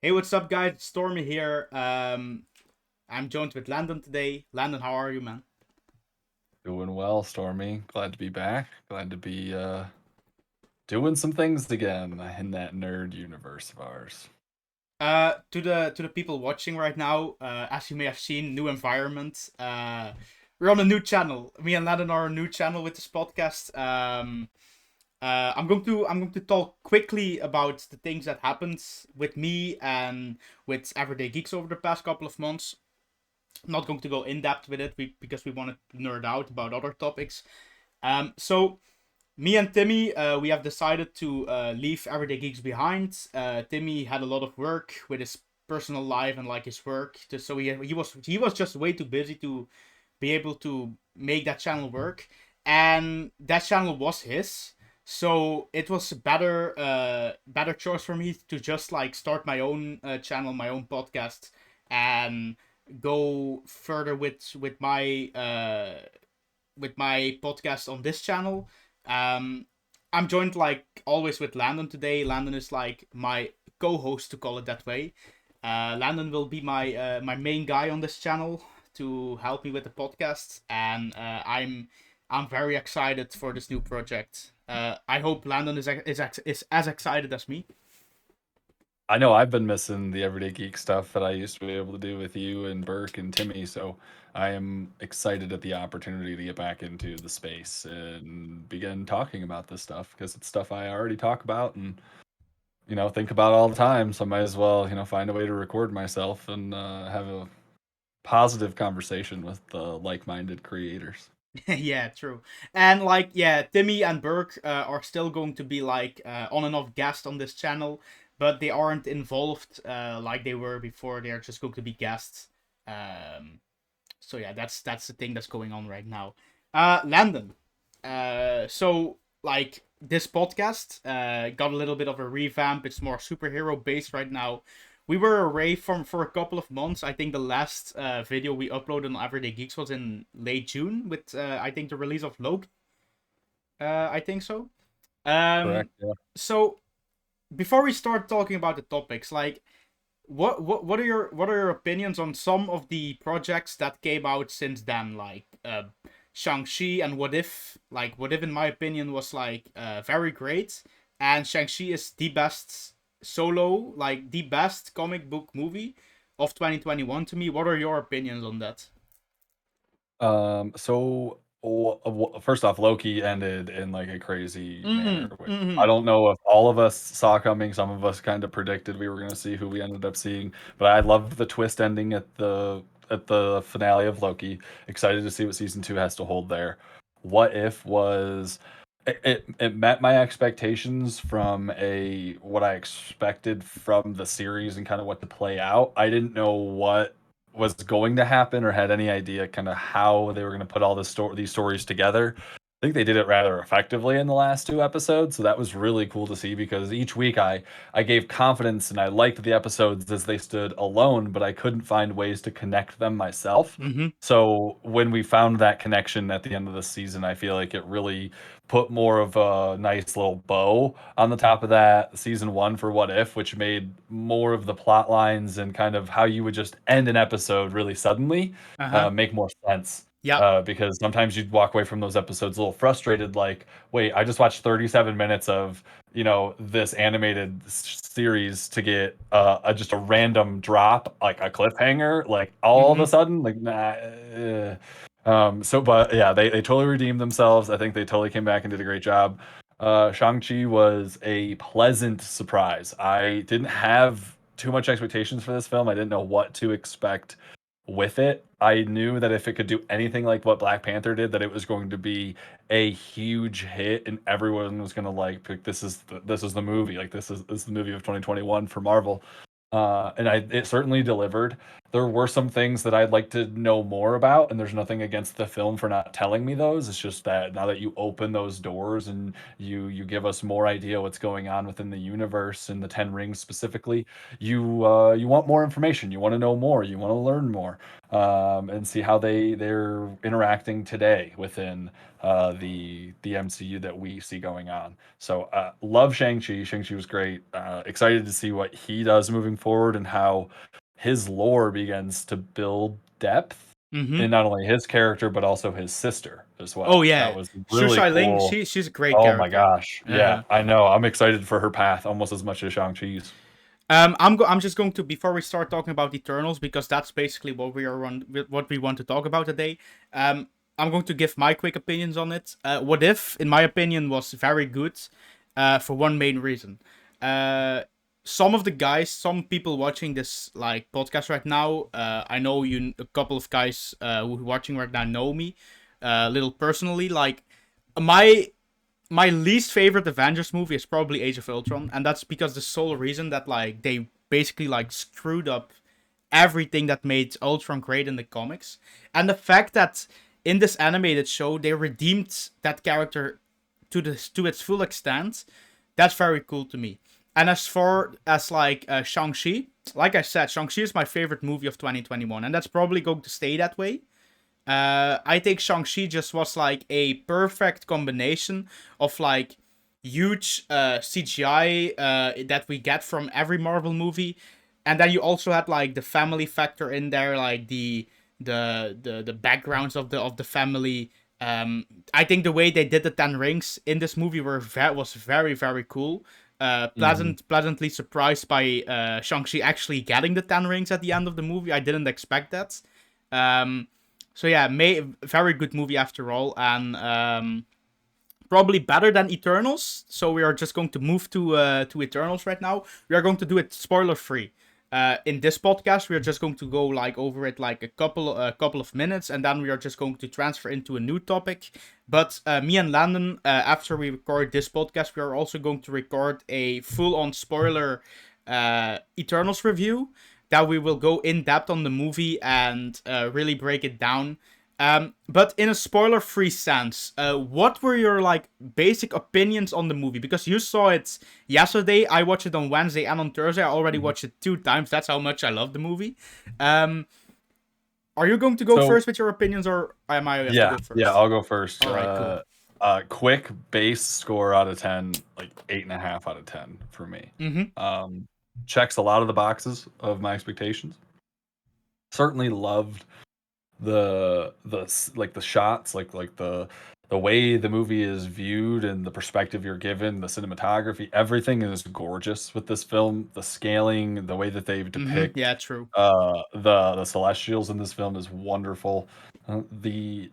Hey, what's up, guys? It's Stormy here. I'm joined with Landon today. Landon, how are you, man? Doing well, Stormy. Glad to be back. Glad to be doing some things again in that nerd universe of ours. To the people watching right now, as you may have seen, new environment. We're on a new channel. Me and Landon are on a new channel with this podcast. I'm going to talk quickly about the things that happened with me and with Everyday Geeks over the past couple of months. I'm not going to go in depth with it because we want to nerd out about other topics. So me and Timmy, we have decided to leave Everyday Geeks behind. Timmy had a lot of work with his personal life and like his work, so he was just way too busy to be able to make that channel work, and that channel was his. So it was a better choice for me to just like start my own channel, my own podcast, and go further with my podcast on this channel. um, I'm joined like always with Landon today. Landon is like my co-host, to call it that way. Landon will be my main guy on this channel to help me with the podcast, and I'm very excited for this new project. I hope Landon is as excited as me. I know I've been missing the everyday geek stuff that I used to be able to do with you and Burke and Timmy, so I am excited at the opportunity to get back into the space and begin talking about this stuff because it's stuff I already talk about and think about all the time. So I might as well find a way to record myself and have a positive conversation with the like-minded creators. Yeah, true. And like, yeah, Timmy and Burke are still going to be like on and off guests on this channel, but they aren't involved like they were before. They're just going to be guests. Um, so yeah, that's the thing that's going on right now. Landon. So like this podcast got a little bit of a revamp. It's more superhero based right now. We were away from for a couple of months. I think the last video we uploaded on Everyday Geeks was in late June with I think the release of Loki. I think so. Um, Correct. Yeah. so before we start talking about the topics, like what are your opinions on some of the projects that came out since then, like Shang-Chi and What If? Like What If, in my opinion, was like very great, and Shang-Chi is the best solo, like the best comic book movie of 2021 to me. What are your opinions on that? First off, Loki ended in like a crazy manner, Mm-hmm. which I Mm-hmm. don't know if all of us saw coming. Some of us kind of predicted we were going to see who we ended up seeing, but I loved the twist ending at the finale of Loki. Excited to see what season 2 has to hold there. What If was it met my expectations from a what I expected from the series and kind of what to play out. I didn't know what was going to happen or had any idea kind of how they were going to put all these stories together. I think they did it rather effectively in the last 2 episodes, so that was really cool to see because each week I gave confidence and I liked the episodes as they stood alone, but I couldn't find ways to connect them myself. Mm-hmm. So when we found that connection at the end of the season, I feel like it really put more of a nice little bow on the top of that season 1 for What If, which made more of the plot lines and kind of how you would just end an episode really suddenly Uh-huh. make more sense. Yep. Because sometimes you'd walk away from those episodes a little frustrated, like, wait, I just watched 37 minutes of this animated series to get just a random drop, like a cliffhanger, like all of Mm-hmm. a sudden, like nah. But yeah, they totally redeemed themselves. I think they totally came back and did a great job. Shang-Chi was a pleasant surprise. I didn't have too much expectations for this film. I didn't know what to expect with it. I knew that if it could do anything like what Black Panther did, that it was going to be a huge hit, and everyone was going to like pick this is the movie. Like this is the movie of 2021 for Marvel. And it certainly delivered. there were some things that I'd like to know more about, and there's nothing against the film for not telling me those. It's just that now that you open those doors and you give us more idea what's going on within the universe and the Ten Rings specifically, you want more information. You want to know more. You want to learn more, and see how they're interacting today within the MCU that we see going on. So love Shang-Chi. Shang-Chi was great. Excited to see what he does moving forward and how his lore begins to build depth in Mm-hmm. not only his character but also his sister as Oh well. That yeah, was Xu really Ling, cool. she's a great Oh my character. gosh. Yeah, Uh-huh. I know. I'm excited for her path almost as much as Shang-Chi's. I'm just going to, before we start talking about Eternals, because that's basically what we want to talk about today. I'm going to give my quick opinions on it. What If, in my opinion, was very good, for one main reason. Uh, some of the guys, some people watching this like podcast right now, I know a couple of guys who are watching right now know me, a little personally. Like my my least favorite Avengers movie is probably Age of Ultron, and that's because the sole reason that like they basically like screwed up everything that made Ultron great in the comics, and the fact that in this animated show they redeemed that character to its full extent, that's very cool to me. And as far as like Shang-Chi, like I said, Shang-Chi is my favorite movie of 2021, and that's probably going to stay that way. I think Shang-Chi just was like a perfect combination of like huge CGI that we get from every Marvel movie, and then you also had like the family factor in there, like the backgrounds of the family. I think the way they did the Ten Rings in this movie was very cool. Hmm. Pleasantly surprised by Shang-Chi actually getting the Ten Rings at the end of the movie. I didn't expect that. Um, so yeah, very good movie after all, and probably better than Eternals. So we are just going to move to Eternals right now. We are going to do it spoiler free. In this podcast, we are just going to go like over it like a couple of minutes, and then we are just going to transfer into a new topic. But me and Landon, after we record this podcast, we are also going to record a full on spoiler Eternals review that we will go in depth on the movie and really break it down. But in a spoiler-free sense, what were your like basic opinions on the movie? Because you saw it yesterday, I watched it on Wednesday and on Thursday. I already Hmm. watched it 2 times. That's how much I love the movie. Um, are you going to go So first with your opinions, or am I have to yeah, go yeah, first? I'll go first. All right, cool. Quick base score out of 10, like 8.5 out of 10 for me. Mm-hmm. Um, Checks a lot of the boxes of my expectations. Certainly loved like the shots, like the way the movie is viewed and the perspective you're given, the cinematography, everything is gorgeous with this film. The scaling, the way that they Mm-hmm. depict Yeah, true. the Celestials in this film is wonderful. The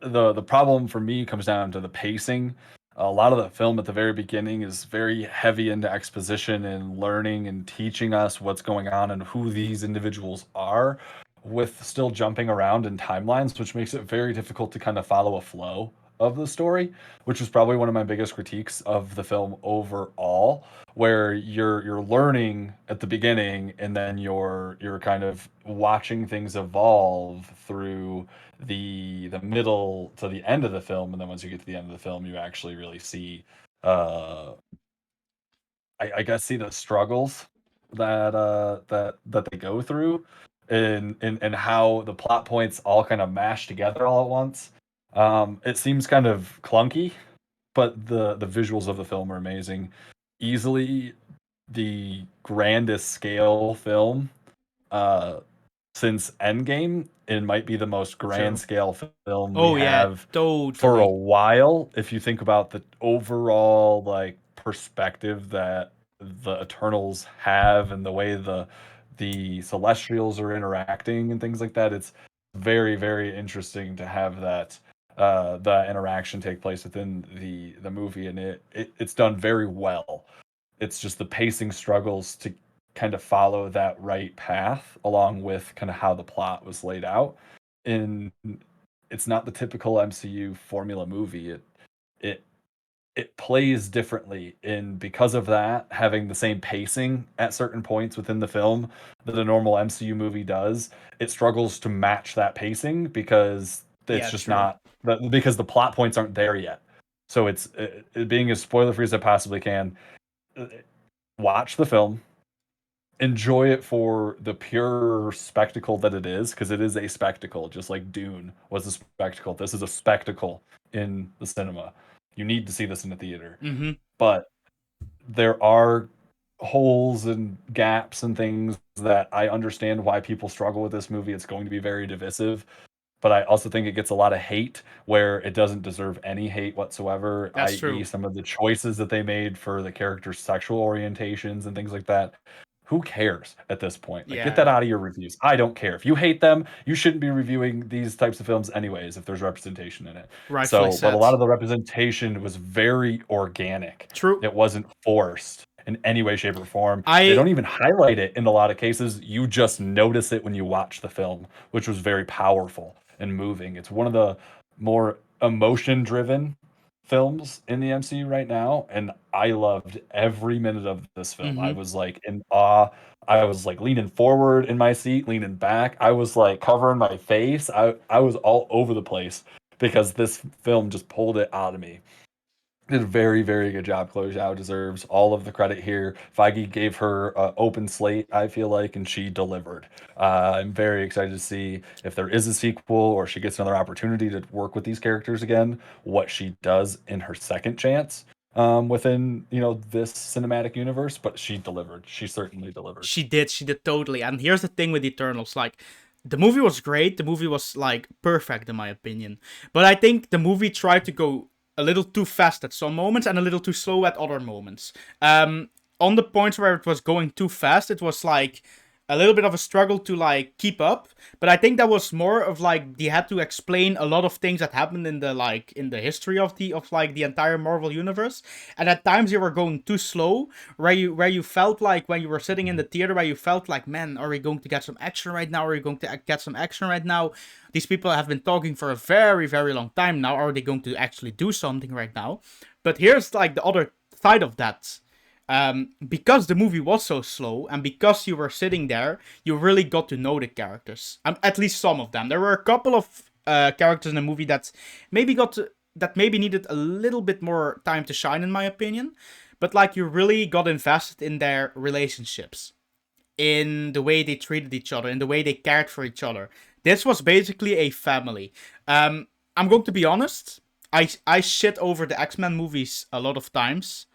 the problem for me comes down to the pacing. A lot of the film at the very beginning is very heavy into exposition and learning and teaching us what's going on and who these individuals are, with still jumping around in timelines, which makes it very difficult to kind of follow a flow of the story, which was probably one of my biggest critiques of the film overall, where you're learning at the beginning and then you're kind of watching things evolve through the middle to the end of the film, and then once you get to the end of the film, you actually really see, uh, I guess, see the struggles that they go through, and how the plot points all kind of mash together all at once. It seems kind of clunky, but the visuals of the film are amazing. Easily the grandest scale film uh, since Endgame. It might be the most grand True. scale film we Oh yeah, have for a totally. while. If you think about the overall like perspective that the Eternals have and the way the Celestials are interacting and things like that, it's very interesting to have that interaction take place within the movie, and it's done very well. It's just the pacing struggles to kind of follow that right path along with kind of how the plot was laid out. And it's not the typical MCU formula movie. It it plays differently in because of that having the same pacing at certain points within the film that a normal MCU movie does. It struggles to match that pacing because it's Yeah, just true. not because the plot points aren't there yet. So it's being as spoiler free as I possibly can. uh, Watch the film, enjoy it for the pure spectacle that it is, because it is a spectacle, just like Dune was a spectacle. This is a spectacle in the cinema. You need to see this in the theater. Mm-hmm. But there are holes and gaps and things that I understand why people struggle with this movie. It's going to be very divisive, but I also think it gets a lot of hate where it doesn't deserve any hate whatsoever, That's i.e., true. some of the choices that they made for the characters' sexual orientations and things like that. Who cares at this point? Like, get that Yeah. out of your reviews. I don't care. If you hate them, you shouldn't be reviewing these types of films anyways, if there's representation in it. Rightfully So, but a said. lot of the representation was very organic. True. It wasn't forced in any way, shape, or form. They I don't even highlight it in a lot of cases. You just notice it when you watch the film, which was very powerful and moving. It's one of the more emotion driven films in the MCU right now, and I loved every minute of this film. I mm-hmm. was like in awe. I was like leaning forward in my seat, leaning back. I was like covering my face. I was all over the place because this film just pulled it out of me. Did a very, very good job. Chloe Zhao deserves all of the credit here. Feige gave her open slate, I feel like, and she delivered. I'm very excited to see if there is a sequel or she gets another opportunity to work with these characters again, what she does in her second chance within, this cinematic universe. But she delivered. She certainly delivered. She did. She did totally. And here's the thing with Eternals, like, the movie was great. The movie was like perfect in my opinion. But I think the movie tried to go a little too fast at some moments and a little too slow at other moments. On the points where it was going too fast, it was like a little bit of a struggle to like keep up. But I think that was more of like they had to explain a lot of things that happened in the like in the history of like the entire Marvel universe. And at times they were going too slow, where you felt like when you were sitting in the theater, where you felt like, man, are we going to get some action right now? Are we going to get some action right now? These people have been talking for a very, very long time now. Are they going to actually do something right now? But here's like the other side of that. Because the movie was so slow and because you were sitting there, you really got to know the characters. At least some of them. There were a couple of characters in the movie that maybe needed a little bit more time to shine, in my opinion. But like you really got invested in their relationships, in the way they treated each other, in the way they cared for each other. This was basically a family. I'm going to be honest. I shit over the X-Men movies a lot of times.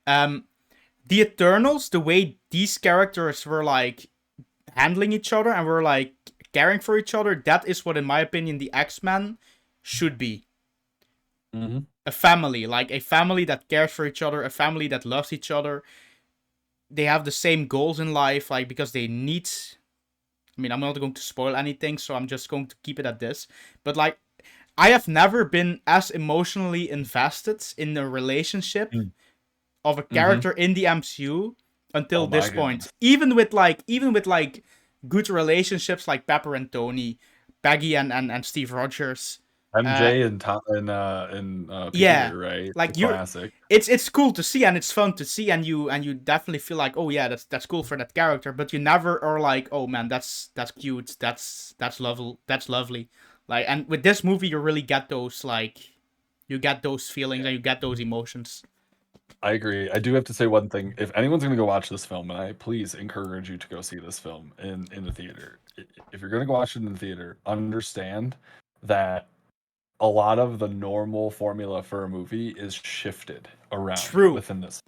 Um, the Eternals, the way these characters were like handling each other and were like caring for each other, that is what, in my opinion, the X-Men should be. Mm-hmm. A family, like a family that cares for each other, a family that loves each other. They have the same goals in life, like because they need. I mean, I'm not going to spoil anything, so I'm just going to keep it at this. But like, I have never been as emotionally invested in a relationship of a Mm-hmm. character in the MCU until Oh my this goodness. point. Even with like good relationships like Pepper and Tony, Peggy and Steve Rogers. Uh MJ and Tom and yeah. Peter, right? The Like you're classic. it's cool to see and it's fun to see and you definitely feel like, oh yeah, that's cool for that character, but you never are like, oh man, that's cute, that's lovely. Like, and with this movie you really get those, like, you get those feelings and you get those emotions. I agree. I do have to say one thing. If anyone's going to go watch this film, and I please encourage you to go see this film in the theater. If you're going to go watch it in the theater, understand that a lot of the normal formula for a movie is shifted around True. within this.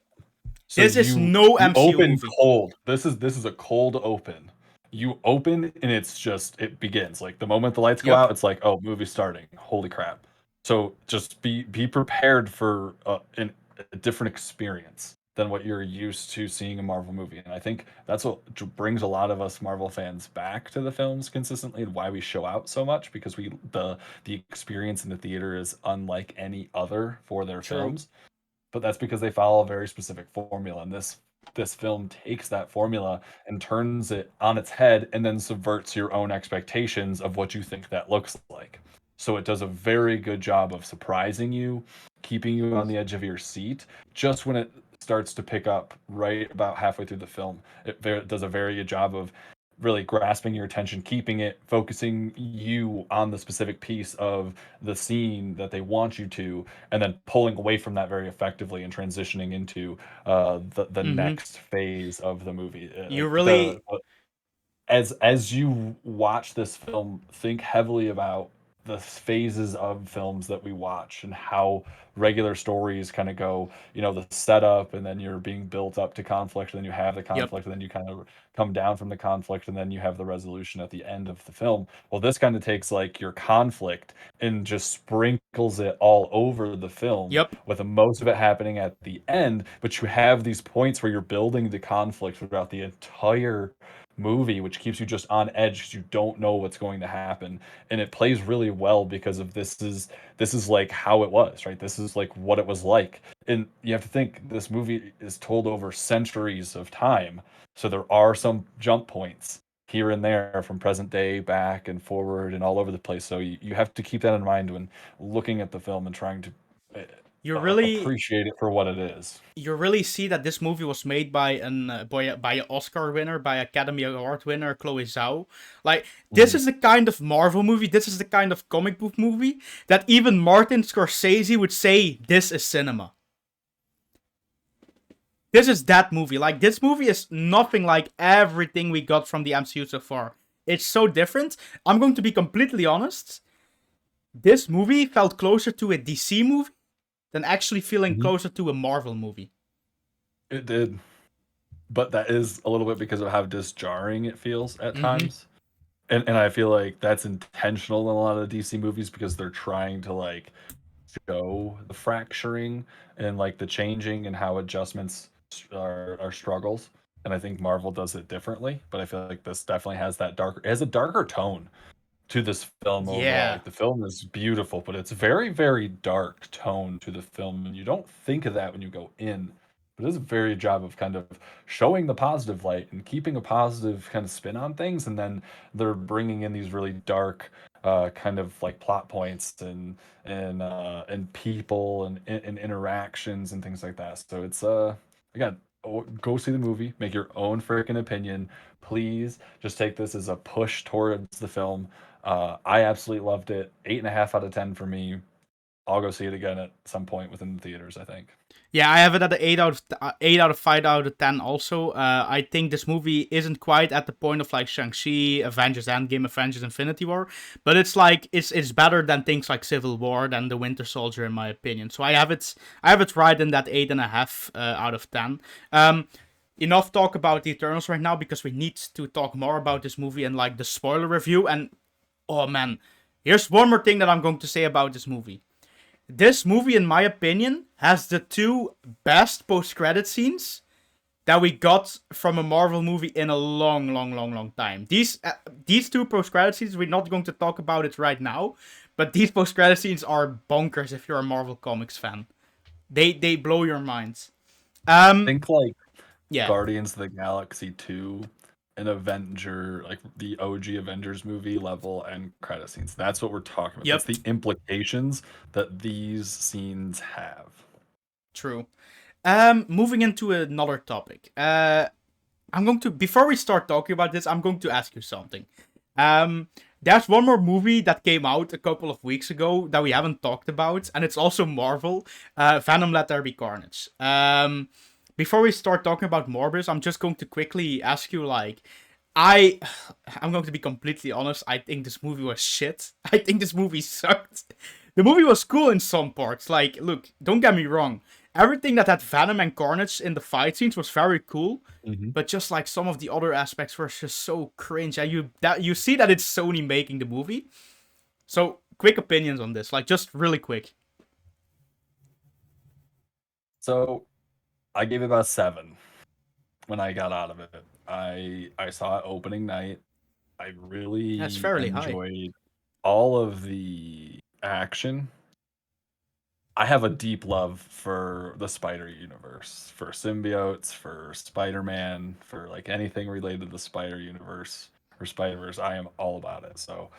So This is you no you MCU open movie. cold. This is a cold open. You open and it begins. Like the moment the lights go Yup. out, it's like, oh, movie's starting. Holy crap. So just be prepared for a different experience than what you're used to seeing a Marvel movie. And I think that's what brings a lot of us Marvel fans back to the films consistently, and why we show out so much, because the experience in the theater is unlike any other for their True. films. But that's because they follow a very specific formula, and this film takes that formula and turns it on its head and then subverts your own expectations of what you think that looks like. So it does a very good job of surprising you, keeping you on the edge of your seat. Just when it starts to pick up right about halfway through the film, it does a very good job of really grasping your attention, keeping it, focusing you on the specific piece of the scene that they want you to, and then pulling away from that very effectively and transitioning into the Mm-hmm. next phase of the movie. You Like really, as you watch this film, think heavily about the phases of films that we watch and how regular stories kind of go, the setup, and then you're being built up to conflict, and then you have the yep, conflict, and then you kind of come down from the conflict, and then you have the resolution at the end of the film. Well, this kind of takes like your conflict and just sprinkles it all over the film, yep, with most of it happening at the end, but you have these points where you're building the conflict throughout the entire movie, which keeps you just on edge because you don't know what's going to happen. And it plays really well because of this is like how it was, right? This is like what it was like. And you have to think this movie is told over centuries of time. So there are some jump points here and there from present day back and forward and all over the place. So you have to keep that in mind when looking at the film and trying to you really appreciate it for what it is. you really see that this movie was made by an Oscar winner, by Academy Award winner Chloe Zhao. Like, this Mhm. is the kind of Marvel movie, this is the kind of comic book movie that even Martin Scorsese would say this is cinema. This is that movie. Like, this movie is nothing like everything we got from the MCU so far. It's so different. I'm going to be completely honest. This movie felt closer to a DC movie than actually feeling Mhm. closer to a Marvel movie. It did. But that is a little bit because of how disjarring it feels at Mm-hmm. times. And I feel like that's intentional in a lot of DC movies because they're trying to like show the fracturing and like the changing and how adjustments are struggles. And I think Marvel does it differently, but I feel like this definitely has that darker, it has a darker tone to this film overall. Yeah. Like the film is beautiful, but it's very, very dark tone to the film, and you don't think of that when you go in. But it does a very job of kind of showing the positive light and keeping a positive kind of spin on things, and then they're bringing in these really dark, kind of like plot points and people and interactions and things like that. So it's again, go see the movie, make your own freaking opinion. Please just take this as a push towards the film. I absolutely loved it. 8.5 out of 10 for me. I'll go see it again at some point within the theaters, I think. Yeah, I have it at an 8 out of 5 out of 10 also. I think this movie isn't quite at the point of like Shang-Chi, Avengers Endgame, Avengers Infinity War, but it's like it's better than things like Civil War than The Winter Soldier in my opinion. So I have it right in that 8.5 out of 10. Enough talk about the Eternals right now because we need to talk more about this movie and like the spoiler review. And oh man, here's one more thing that I'm going to say about this movie. This movie, in my opinion, has the two best post-credit scenes that we got from a Marvel movie in a long, long, long, long time. These two post-credit scenes, we're not going to talk about it right now, but these post-credit scenes are bonkers if you're a Marvel Comics fan. They blow your minds. Um, Think like yeah, Guardians of the Galaxy 2, an Avenger, like the OG Avengers movie level and credit scenes. That's what we're talking about. That's yep, the implications that these scenes have. true. Moving into another topic. I'm going to before we start talking about this, I'm going to ask you something. There's one more movie that came out a couple of weeks ago that we haven't talked about, and it's also Marvel. Venom: Let There Be Carnage. Before we start talking about Morbius, I'm just going to quickly ask you, like, I, I'm going to be completely honest. I think this movie was shit. I think this movie sucked. The movie was cool in some parts. Like, look, don't get me wrong. Everything that had Venom and Carnage in the fight scenes was very cool, Mhm. but just like some of the other aspects were just so cringe. And you see that it's Sony making the movie. So quick opinions on this, like just really quick. So I gave it about 7 when I got out of it. I saw it opening night. I That's really fairly high. enjoyed all of the action. I have a deep love for the Spider Universe, for symbiotes, for Spider-Man, for like anything related to the Spider Universe or Spider-Verse. I am all about it. So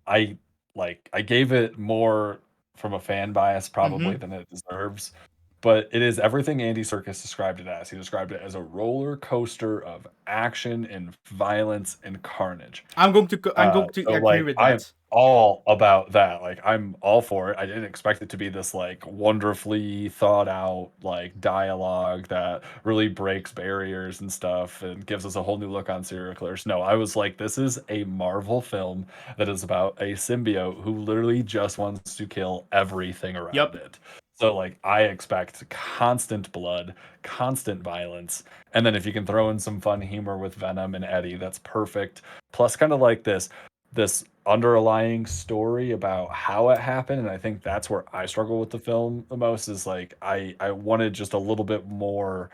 I like I gave it more from a fan bias probably Mm-hmm. than it deserves. But it is everything Andy Serkis described it as. He described it as a roller coaster of action and violence and carnage. I'm going to So agree like with I'm that. all about that. Like I'm all for it. I didn't expect it to be this like wonderfully thought out like dialogue that really breaks barriers and stuff and gives us a whole new look on serial killers. No, I was like, this is a Marvel film that is about a symbiote who literally just wants to kill everything around Yup. it. So like I expect constant blood, constant violence, and then if you can throw in some fun humor with Venom and Eddie, that's perfect. Plus kind of like this underlying story about how it happened, and I think that's where I struggle with the film the most is like I wanted just a little bit more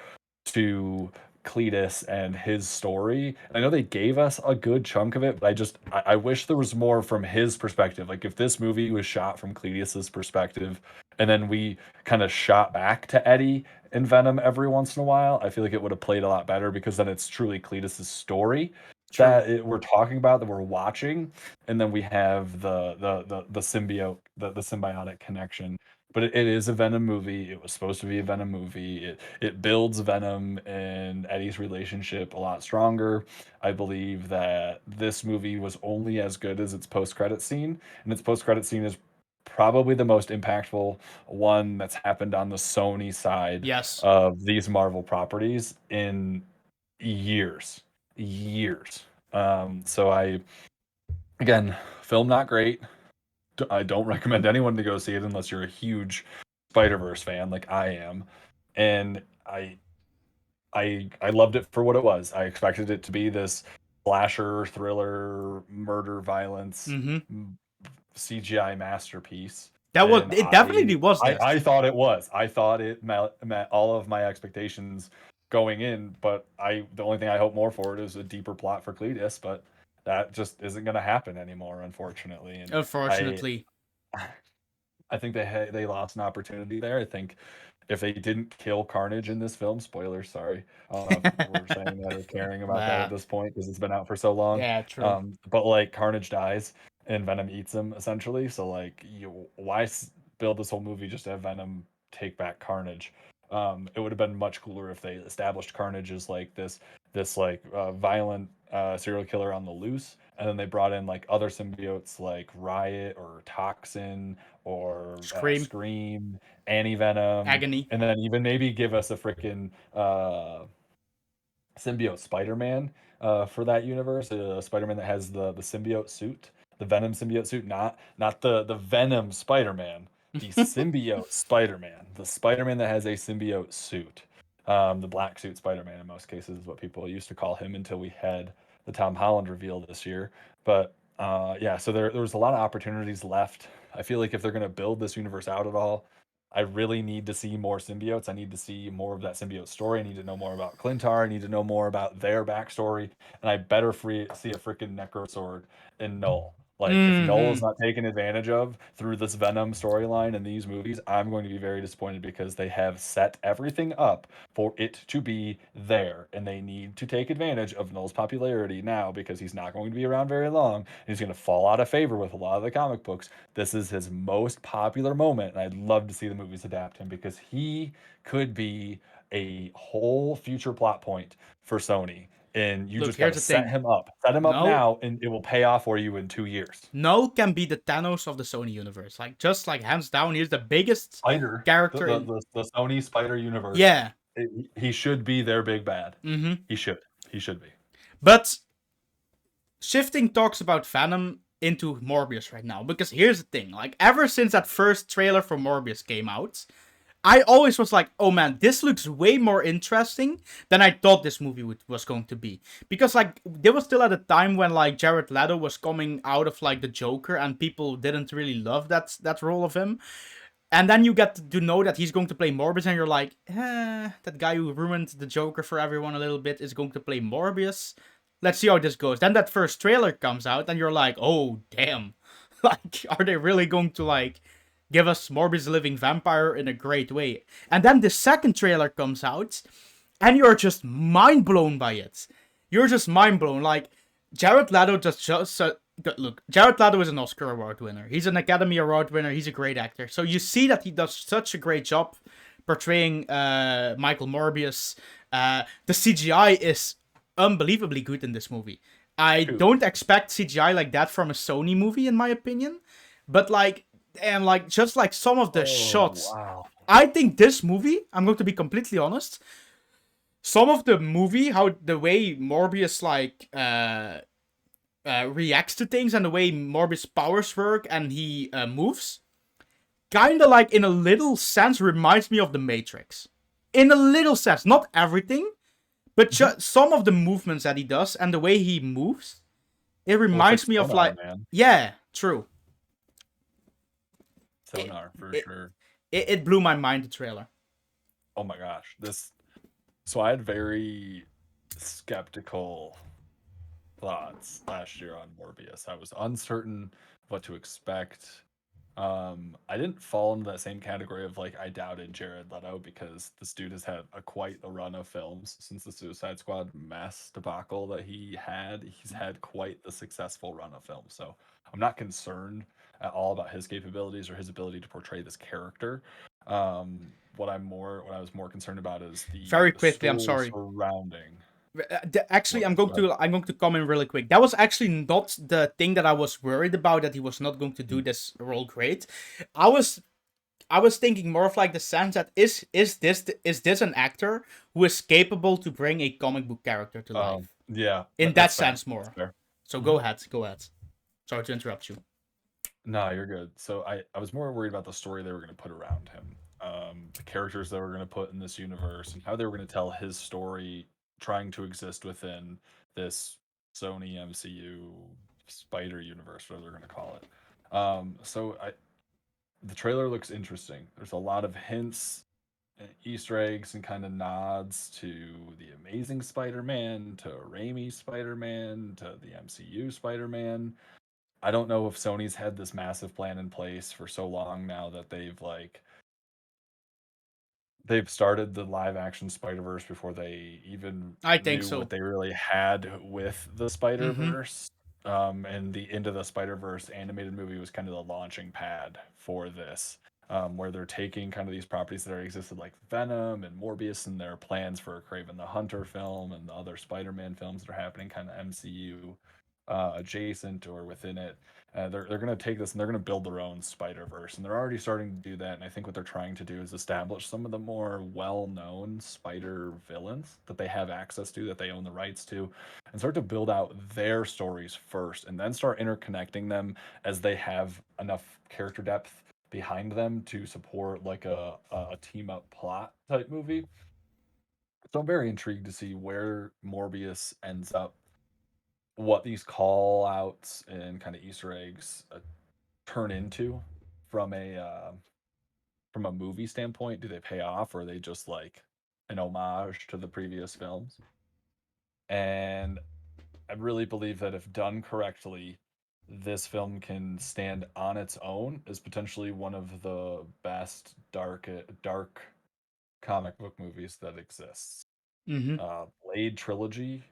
to Cletus and his story. I know they gave us a good chunk of it, but I wish there was more from his perspective. Like if this movie was shot from Cletus's perspective and then we kind of shot back to Eddie and Venom every once in a while, I feel like it would have played a lot better because then it's truly Cletus's story True. that we're talking about that we're watching, and then we have the symbiote, the symbiotic connection. But it is a Venom movie. It was supposed to be a Venom movie. It builds Venom and Eddie's relationship a lot stronger. I believe that this movie was only as good as its post credit scene, and its post credit scene is probably the most impactful one that's happened on the Sony side Yes. of these Marvel properties in years, years. So I again, film not great. I don't recommend anyone to go see it unless you're a huge Spider-Verse fan like I am. And I loved it for what it was. I expected it to be this slasher, thriller, murder, violence, Mm-hmm. CGI masterpiece. It And definitely was that. I thought it was. I thought it met all of my expectations going in, but the only thing I hope more for it is a deeper plot for Cletus, but that just isn't going to happen anymore, unfortunately. And I Unfortunately. I think they lost an opportunity there. I think if they didn't kill Carnage in this film, spoilers, sorry. I don't know if we're saying that or caring about that at Nah. this point because it's been out for so long. Yeah, true. But like Carnage dies and Venom eats him essentially. So like, why build this whole movie just to have Venom take back Carnage? It would have been much cooler if they established Carnage as like this like violent serial killer on the loose, and then they brought in like other symbiotes like Riot or Toxin or Scream. Scream, Anti Venom, Agony. and then even maybe give us a freaking symbiote Spider-Man for that universe, a Spider-Man that has the symbiote suit, the Venom symbiote suit, not the Venom Spider-Man, the symbiote Spider-Man, the Spider-Man that has a symbiote suit. The black suit Spider-Man in most cases is what people used to call him until we had the Tom Holland reveal this year. But yeah, so there was a lot of opportunities left. I feel like if they're going to build this universe out at all, I really need to see more symbiotes. I need to see more of that symbiote story. I need to know more about Clintar. I need to know more about their backstory. And I better see a freaking Necro Sword in Null. Like, if Null is Mm-hmm. not taken advantage of through this Venom storyline in these movies, I'm going to be very disappointed because they have set everything up for it to be there. And they need to take advantage of Null's popularity now because he's not going to be around very long. And he's going to fall out of favor with a lot of the comic books. This is his most popular moment, and I'd love to see the movies adapt him because he could be a whole future plot point for Sony. And you Look, just got here's to the thing. set him up No, now, and it will pay off for you in 2 years. no can be the Thanos of the Sony universe. Like, just like hands down, he's the biggest Spider, character in. the Sony Spider universe, Yeah. he should be their big bad. Mm-hmm. He should, he should be. But shifting talks about Venom into Morbius right now, because here's the thing: like, ever since that first trailer for Morbius came out, I always was like, oh man, this looks way more interesting than I thought this movie was going to be. Because, like, there was still at a time when, like, Jared Leto was coming out of, like, the Joker, and people didn't really love that role of him. And then you get to know that he's going to play Morbius, and you're like, that guy who ruined the Joker for everyone a little bit is going to play Morbius. Let's see how this goes. Then that first trailer comes out, and you're like, oh, damn. Like, are they really going to, like, give us Morbius the living vampire in a great way? And then the second trailer comes out, and you're just mind blown by it. You're just mind blown. Like, Jared Leto just Look, Jared Leto is an Oscar Award winner. He's an Academy Award winner. He's a great actor. So you see that he does such a great job portraying Michael Morbius. The CGI is unbelievably good in this movie. I Truly. don't expect CGI like that from a Sony movie, in my opinion. But like, and like, just like some of the Oh shots, wow. I think this movie, I'm going to be completely honest, some of the movie, how the way Morbius like reacts to things and the way Morbius powers work and he moves, kind of like in a little sense reminds me of the Matrix. In a little sense, not everything, but just some of the movements that he does and the way he moves, it Well, it's like reminds me of Sonar, like, man. yeah, true. It Sonar for it sure. it blew my mind, the trailer. Oh my gosh. So I had very skeptical thoughts last year on Morbius. I was uncertain what to expect. I didn't fall into that same category of like I doubted Jared Leto because this dude has had quite a run of films since the Suicide Squad mass debacle that he had. He's had quite the successful run of films, so I'm not concerned at all about his capabilities or his ability to portray this character. What I was more concerned about is Very the quickly, I'm story sorry. surrounding. Actually, What? Go ahead. I'm going to comment really quick. That was actually not the thing that I was worried about, that he was not going to do Mm. this role great. I was I was thinking more of like the sense that is this an actor who is capable to bring a comic book character to life? Yeah, In that that's fair. sense, That's more. fair. So Mhm. go ahead, go ahead. Sorry to interrupt you. No, you're good. So I was more worried about the story they were going to put around him, the characters they were going to put in this universe, and how they were going to tell his story, trying to exist within this Sony MCU Spider Universe, whatever they're going to call it. The trailer looks interesting. There's a lot of hints, Easter eggs, and kind of nods to the Amazing Spider-Man, to Raimi Spider-Man, to the MCU Spider-Man. I don't know if Sony's had this massive plan in place for so long now that they've started the live action Spider-Verse before they even I think knew what so. they really had with the Mm-hmm. Spider-Verse. And the Into the Spider-Verse animated movie was kind of the launching pad for this, where they're taking kind of these properties that already existed, like Venom and Morbius, and their plans for a Craven the Hunter film and the other Spider-Man films that are happening kind of MCU adjacent or within it. They're going to take this and they're going to build their own Spider Verse, and they're already starting to do that. And I think what they're trying to do is establish some of the more well-known Spider villains that they have access to, that they own the rights to, and start to build out their stories first, and then start interconnecting them as they have enough character depth behind them to support like a team up plot type movie. So I'm very intrigued to see where Morbius ends up, what these call outs and kind of Easter eggs turn into from a movie standpoint. Do they pay off, or are they just like an homage to the previous films? And I really believe that if done correctly, this film can stand on its own as potentially one of the best dark comic book movies that exists. Mm-hmm. Blade trilogy,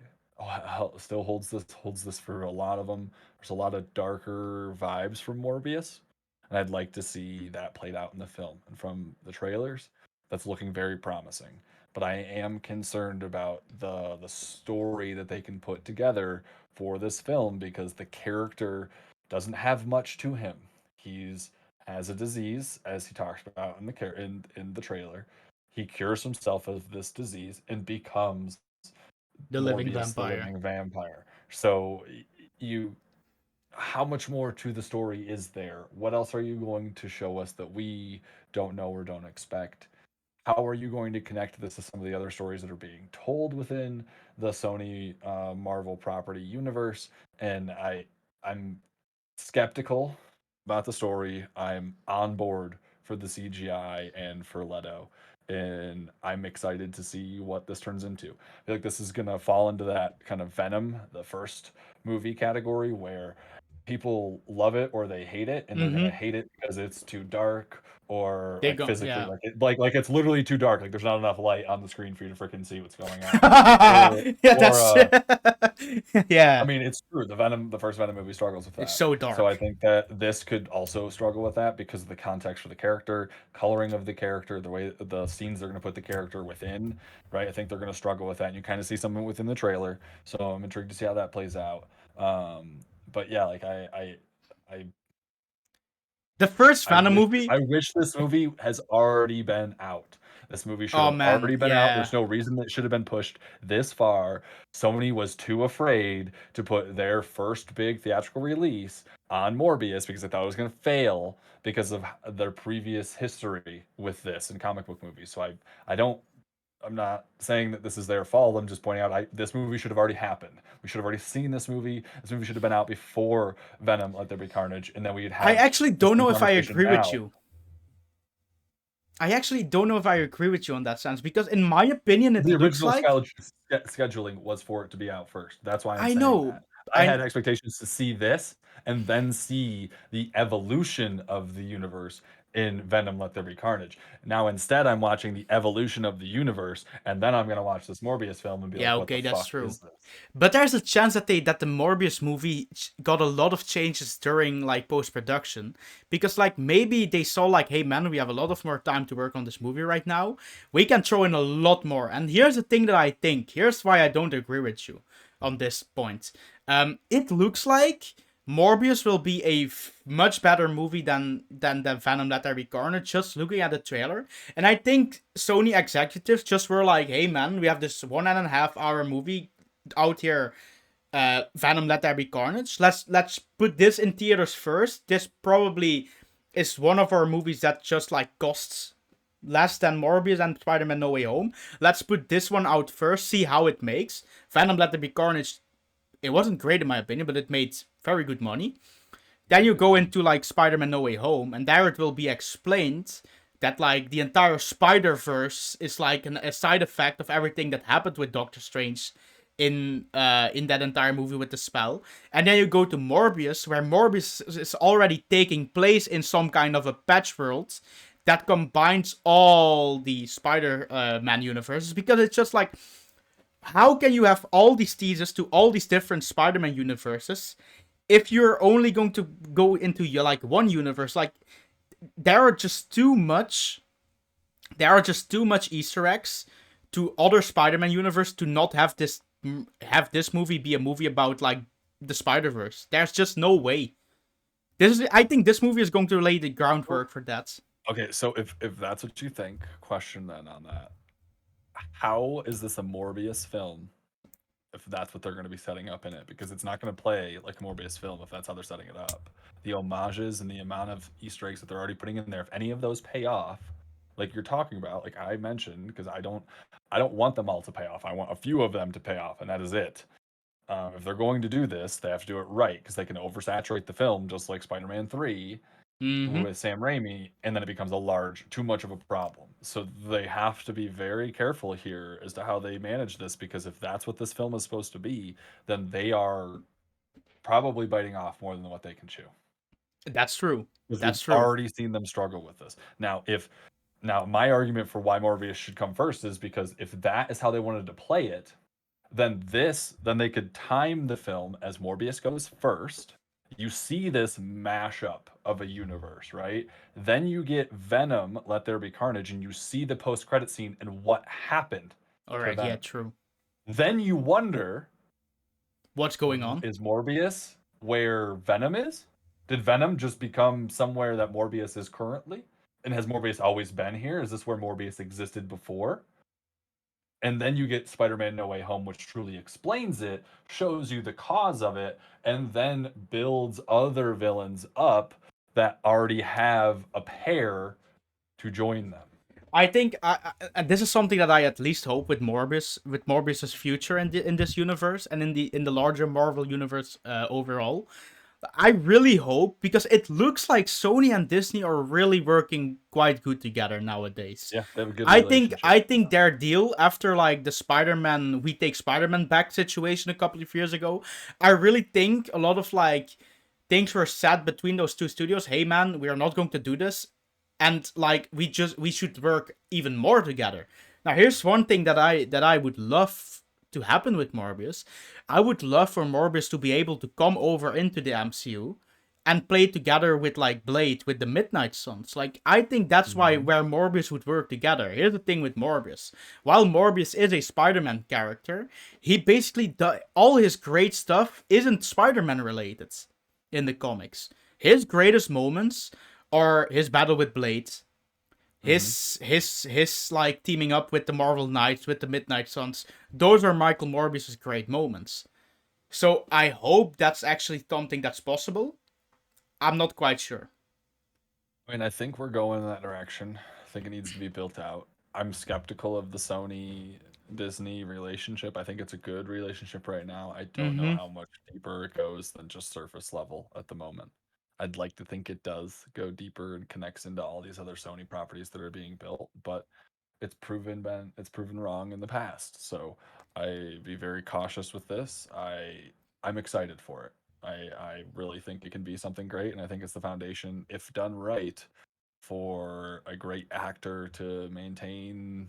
still holds this for a lot of them. There's a lot of darker vibes from Morbius, and I'd like to see that played out in the film. And from the trailers, that's looking very promising. But I am concerned about the story that they can put together for this film, because the character doesn't have much to him. He's has a disease, as he talks about in the trailer. He cures himself of this disease and becomes The living Morbius the vampire. living vampire. So you how much more to the story is there? What else are you going to show us that we don't know or don't expect? How are you going to connect this to some of the other stories that are being told within the Sony Marvel property universe? And I'm skeptical about the story. I'm on board for the CGI and for Leto, and I'm excited to see what this turns into. I feel like this is gonna fall into that kind of Venom, the first movie category, where people love it or they hate it, and they're gonna Mm-hmm. hate it because it's too dark or They like go, physically yeah. like it's literally too dark. Like there's not enough light on the screen for you to freaking see what's going on. Yeah, Or that's I yeah. mean, it's true. The first Venom movie struggles with It's that. so So I dark. think that this could also struggle with that because of the context for the character, coloring of the character, the way the scenes they're going to put the character within, right? I think they're going to struggle with that. And you kind of see something within the trailer. So I'm intrigued to see how that plays out. But yeah, like I The first Venom movie. I wish this movie has already been out. This movie should Oh have man, already been out. yeah. There's no reason that it should have been pushed this far. Sony was too afraid to put their first big theatrical release on Morbius because they thought it was going to fail because of their previous history with this in comic book movies. So I don't I'm not saying that this is their fault. I'm just pointing out this movie should have already happened. We should have already seen this movie. This movie should have been out before Venom Let There Be Carnage, and then we'd I have actually the don't same know if I conversation agree with now. you. I actually don't know if I agree with you on that sense because, in my opinion, it The looks original like scheduling was for it to be out first. That's why I'm I saying know. that. I I had expectations to see this and then see the evolution of the universe in Venom Let There Be Carnage. Now instead I'm watching the evolution of the universe and then I'm going to watch this Morbius film and be Yeah, like what the okay, that's fuck true. is this? But there's a chance that the Morbius movie got a lot of changes during like post production because like maybe they saw like, hey man, we have a lot of more time to work on this movie right now. We can throw in a lot more. And here's the thing that I think. Here's why I don't agree with you on this point. It looks like Morbius will be a much better movie than Venom Let There Be Carnage. Just looking at the trailer, and I think Sony executives just were like, "Hey man, we have this 1.5 hour movie out here, Venom Let There Be Carnage. Let's put this in theaters first. This probably is one of our movies that just like costs less than Morbius and Spiderman No Way Home. Let's put this one out first, see how it makes. Venom Let There Be Carnage, it wasn't great in my opinion, but it made very good money. Then you go into like Spider-Man No Way Home, and there it will be explained that like the entire Spider-Verse is like a side effect of everything that happened with Doctor Strange in that entire movie with the spell. And then you go to Morbius, where Morbius is already taking place in some kind of a patch world that combines all the Spider-Man universes, because it's just like, how can you have all these teasers to all these different Spider-Man universes if you're only going to go into your like one universe? Like, there are just too much Easter eggs to other Spider-Man universe to not have this movie be a movie about like the Spider-Verse. There's just no way. I think this movie is going to lay the groundwork for that. Okay, so if that's what you think, question then on that. How is this a Morbius film if that's what they're going to be setting up in it? Because it's not going to play like a Morbius film if that's how they're setting it up. The homages and the amount of Easter eggs that they're already putting in there, if any of those pay off, like you're talking about, like I mentioned, because I don't want them all to pay off. I want a few of them to pay off, and that is it. If they're going to do this, they have to do it right because they can oversaturate the film, just like Spider-Man 3 Mm-hmm. with Sam Raimi, and then it becomes too much of a problem. So they have to be very careful here as to how they manage this, because if that's what this film is supposed to be, then they are probably biting off more than what they can chew. That's true. Because we've That's true. already seen them struggle with this. Now my argument for why Morbius should come first is because if that is how they wanted to play it, then they could time the film as Morbius goes first. You see this mashup of a universe, right? Then you get Venom, Let There Be Carnage, and you see the post-credit scene and what happened All to right. Yeah. Venom. True. Then you wonder, What's going on? is Morbius where Venom is? Did Venom just become somewhere that Morbius is currently? And has Morbius always been here? Is this where Morbius existed before? And then you get Spider-Man No Way Home, which truly explains it, shows you the cause of it, and then builds other villains up that already have a pair to join them. I think, and this is something that I at least hope with Morbius's future in this universe and in the larger Marvel universe overall. I really hope, because it looks like Sony and Disney are really working quite good together nowadays. Yeah, they have a good I think relationship. I think their deal after like the Spider-Man We Take Spider-Man Back situation a couple of years ago, I really think a lot of like things were said between those two studios. Hey man, we are not going to do this, and like we should work even more together. Now here's one thing that I would love to happen with Morbius. I would love for Morbius to be able to come over into the MCU and play together with like Blade, with the Midnight Suns. Like I think that's why where Morbius would work together. Here's the thing with Morbius. While Morbius is a Spider-Man character, he basically all his great stuff isn't Spider-Man related in the comics. His greatest moments are his battle with Blade, his like teaming up with the Marvel Knights, with the Midnight Suns. Those are Michael Morbius's great moments. So I hope that's actually something that's possible. I'm not quite sure. I mean, I think we're going in that direction. I think it needs to be built out. I'm skeptical of the Sony Disney relationship. I think it's a good relationship right now. I don't know Mm-hmm. how much deeper it goes than just surface level at the moment. I'd like to think it does go deeper and connects into all these other Sony properties that are being built, but it's proven wrong in the past. So I be very cautious with this. I'm excited for it. I really think it can be something great, and I think it's the foundation, if done right, for a great actor to maintain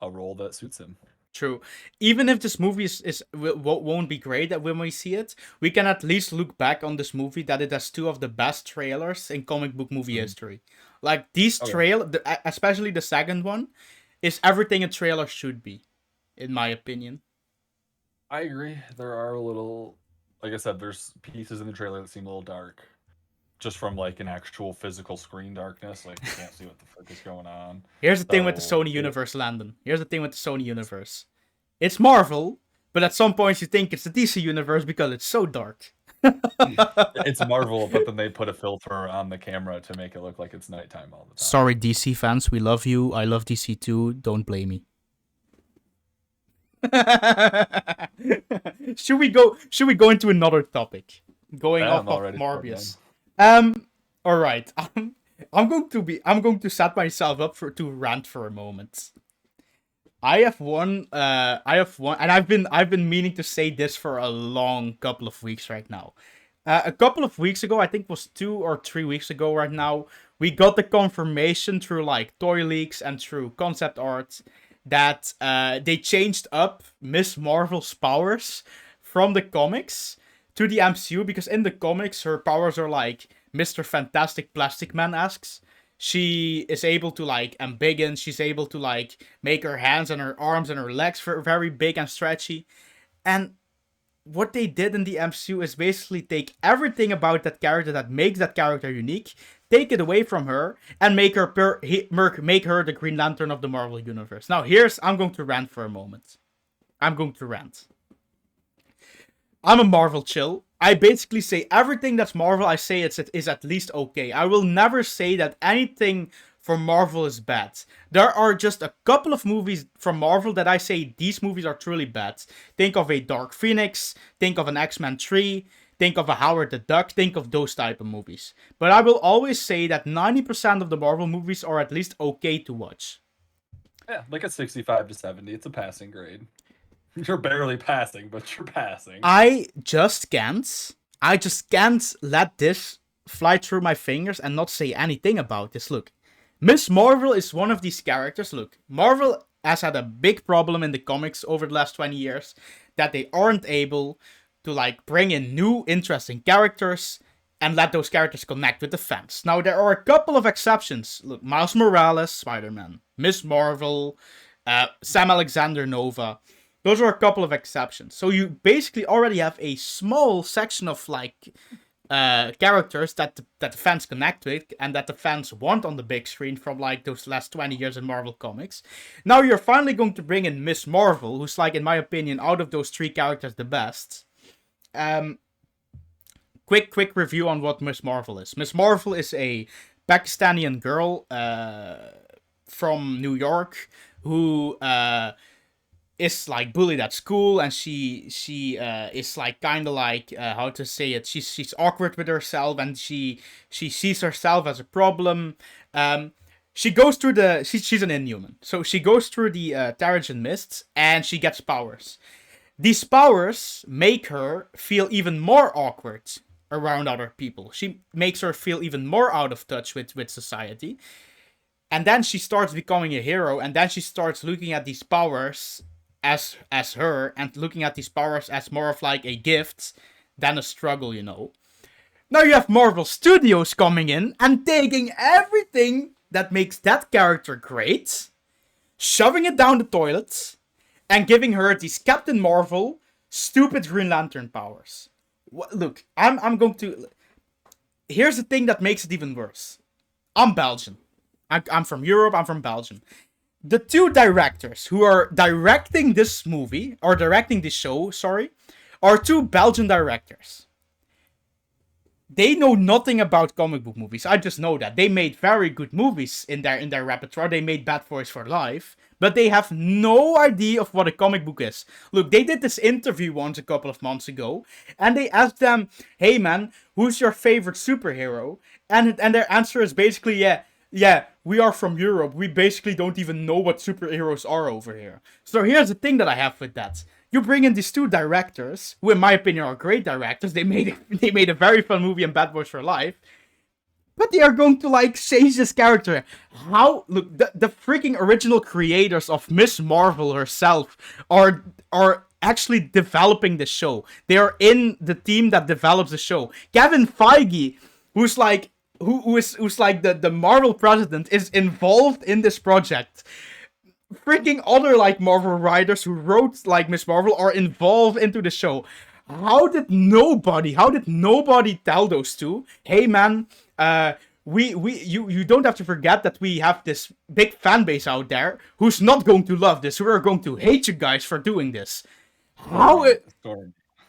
a role that suits him. True. Even if this movie won't be great that when we see it, we can at least look back on this movie that it has two of the best trailers in comic book movie Mhm. history. Like these Okay. especially the second one, is everything a trailer should be, in my opinion. I agree. There are a little, like I said, there's pieces in the trailer that seem a little dark, just from like an actual physical screen darkness. Like you can't see what the frick is going on. Here's the thing with the So Sony universe, Landon. Here's the thing with the Sony universe. It's Marvel, but at some points you think it's the DC universe because it's so dark. it's Marvel, but then they put a filter on the camera to make it look like it's nighttime all the time. Sorry, DC fans, we love you. I love DC too. Don't blame me. Should we go into another topic? Going Yeah, off I'm of already for it, man. Morbius. All right. I'm going to set myself up to rant for a moment. I have one, and I've been meaning to say this for a long couple of weeks right now. A couple of weeks ago, I think it was 2 or 3 weeks ago right now, we got the confirmation through like toy leaks and through concept art that they changed up Miss Marvel's powers from the comics to the MCU, because in the comics her powers are like Mr. Fantastic Plastic Man-esque. She is able to like embiggen, she's able to like make her hands and her arms and her legs very big and stretchy. And what they did in the MCU is basically take everything about that character that makes that character unique, take it away from her, and make her make her the Green Lantern of the Marvel universe. Now, I'm going to rant for a moment. I'm going to rant. I'm a Marvel chill. I basically say everything that's Marvel, I say it is at least okay. I will never say that anything from Marvel is bad. There are just a couple of movies from Marvel that I say these movies are truly bad. Think of a Dark Phoenix, think of an X-Men 3, think of a Howard the Duck, think of those type of movies. But I will always say that 90% of the Marvel movies are at least okay to watch. Yeah, like a 65 to 70. It's a passing grade. You're barely passing, but you're passing. I just can't. I just can't let this fly through my fingers and not say anything about this. Look, Miss Marvel is one of these characters. Look, Marvel has had a big problem in the comics over the last 20 years that they aren't able to like bring in new interesting characters and let those characters connect with the fans. Now there are a couple of exceptions. Look, Miles Morales, Spider-Man, Miss Marvel, Sam Alexander Nova. Those are a couple of exceptions. So you basically already have a small section of like characters that the fans connect with and that the fans want on the big screen from like those last 20 years in Marvel Comics. Now you're finally going to bring in Miss Marvel, who's like, in my opinion, out of those three characters, the best. Quick review on what Miss Marvel is. Miss Marvel is a Pakistani girl from New York who is like bullied at school, and she is like kind of like how to say it. She's awkward with herself, and she sees herself as a problem. She goes through she's an Inhuman, so she goes through the Terrigen Mists, and she gets powers. These powers make her feel even more awkward around other people. She makes her feel even more out of touch with society. And then she starts becoming a hero, and then she starts looking at these powers as her, and looking at these powers as more of like a gift than a struggle, you know. Now you have Marvel Studios coming in and taking everything that makes that character great, shoving it down the toilet, and giving her these Captain Marvel stupid Green Lantern powers. Look, I'm going to. Here's the thing that makes it even worse. I'm Belgian. I'm from Europe. I'm from Belgium. The two directors who are directing this movie, or directing this show, sorry, are two Belgian directors. They know nothing about comic book movies. I just know that. They made very good movies in their repertoire. They made Bad Boys for Life, but they have no idea of what a comic book is. Look, they did this interview once a couple of months ago, and they asked them, "Hey man, who's your favorite superhero?" And their answer is basically, yeah, we are from Europe. We basically don't even know what superheroes are over here. So here's the thing that I have with that. You bring in these two directors, who in my opinion are great directors. They made a very fun movie in Bad Boys for Life. But they are going to like change this character. How look the freaking original creators of Miss Marvel herself are actually developing the show. They are in the team that develops the show. Kevin Feige, who's like who's like the Marvel president, is involved in this project. Freaking other like Marvel writers who wrote like Miss Marvel are involved into the show. How did nobody tell those two, hey man, you don't have to forget that we have this big fan base out there who's not going to love this, who are going to hate you guys for doing this. How it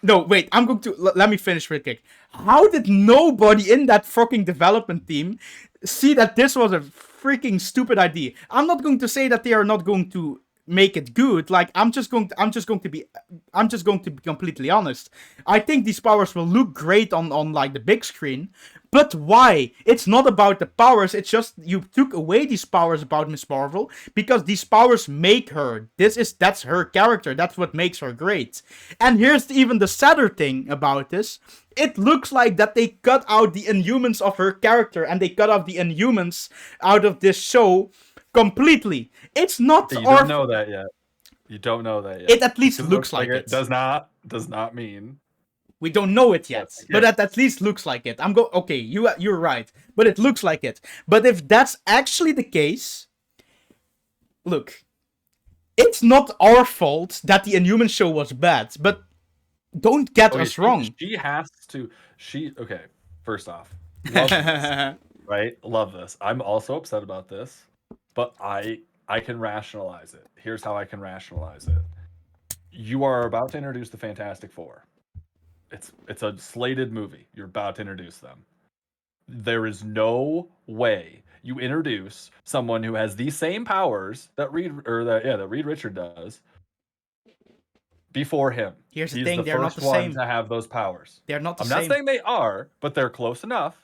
No, wait, I'm going to let me finish real quick. How did nobody in that fucking development team see that this was a freaking stupid idea? I'm not going to say that they are not going to make it good. Like I'm just going to be completely honest. I think these powers will look great on like the big screen. But why? It's not about the powers. It's just you took away these powers about Miss Marvel because these powers make her. That's her character. That's what makes her great. And here's even the sadder thing about this. It looks like that they cut out the Inhumans of her character and they cut off the Inhumans out of this show completely. It's not. You don't know that yet. You don't know that yet. It at least looks like it. Does not mean. We don't know it yet, but it at least looks like it. Okay, you're right, but it looks like it. But if that's actually the case, look, it's not our fault that the Inhuman show was bad, but don't get us wrong. She has to. Okay. First off, love this, right? Love this. I'm also upset about this, but I can rationalize it. Here's how I can rationalize it. You are about to introduce the Fantastic Four. It's a slated movie. You're about to introduce them. There is no way you introduce someone who has the same powers that Reed Richard does before him. Here's the thing: they're not the same. To have those powers, they're not the same. I'm not saying they are, but they're close enough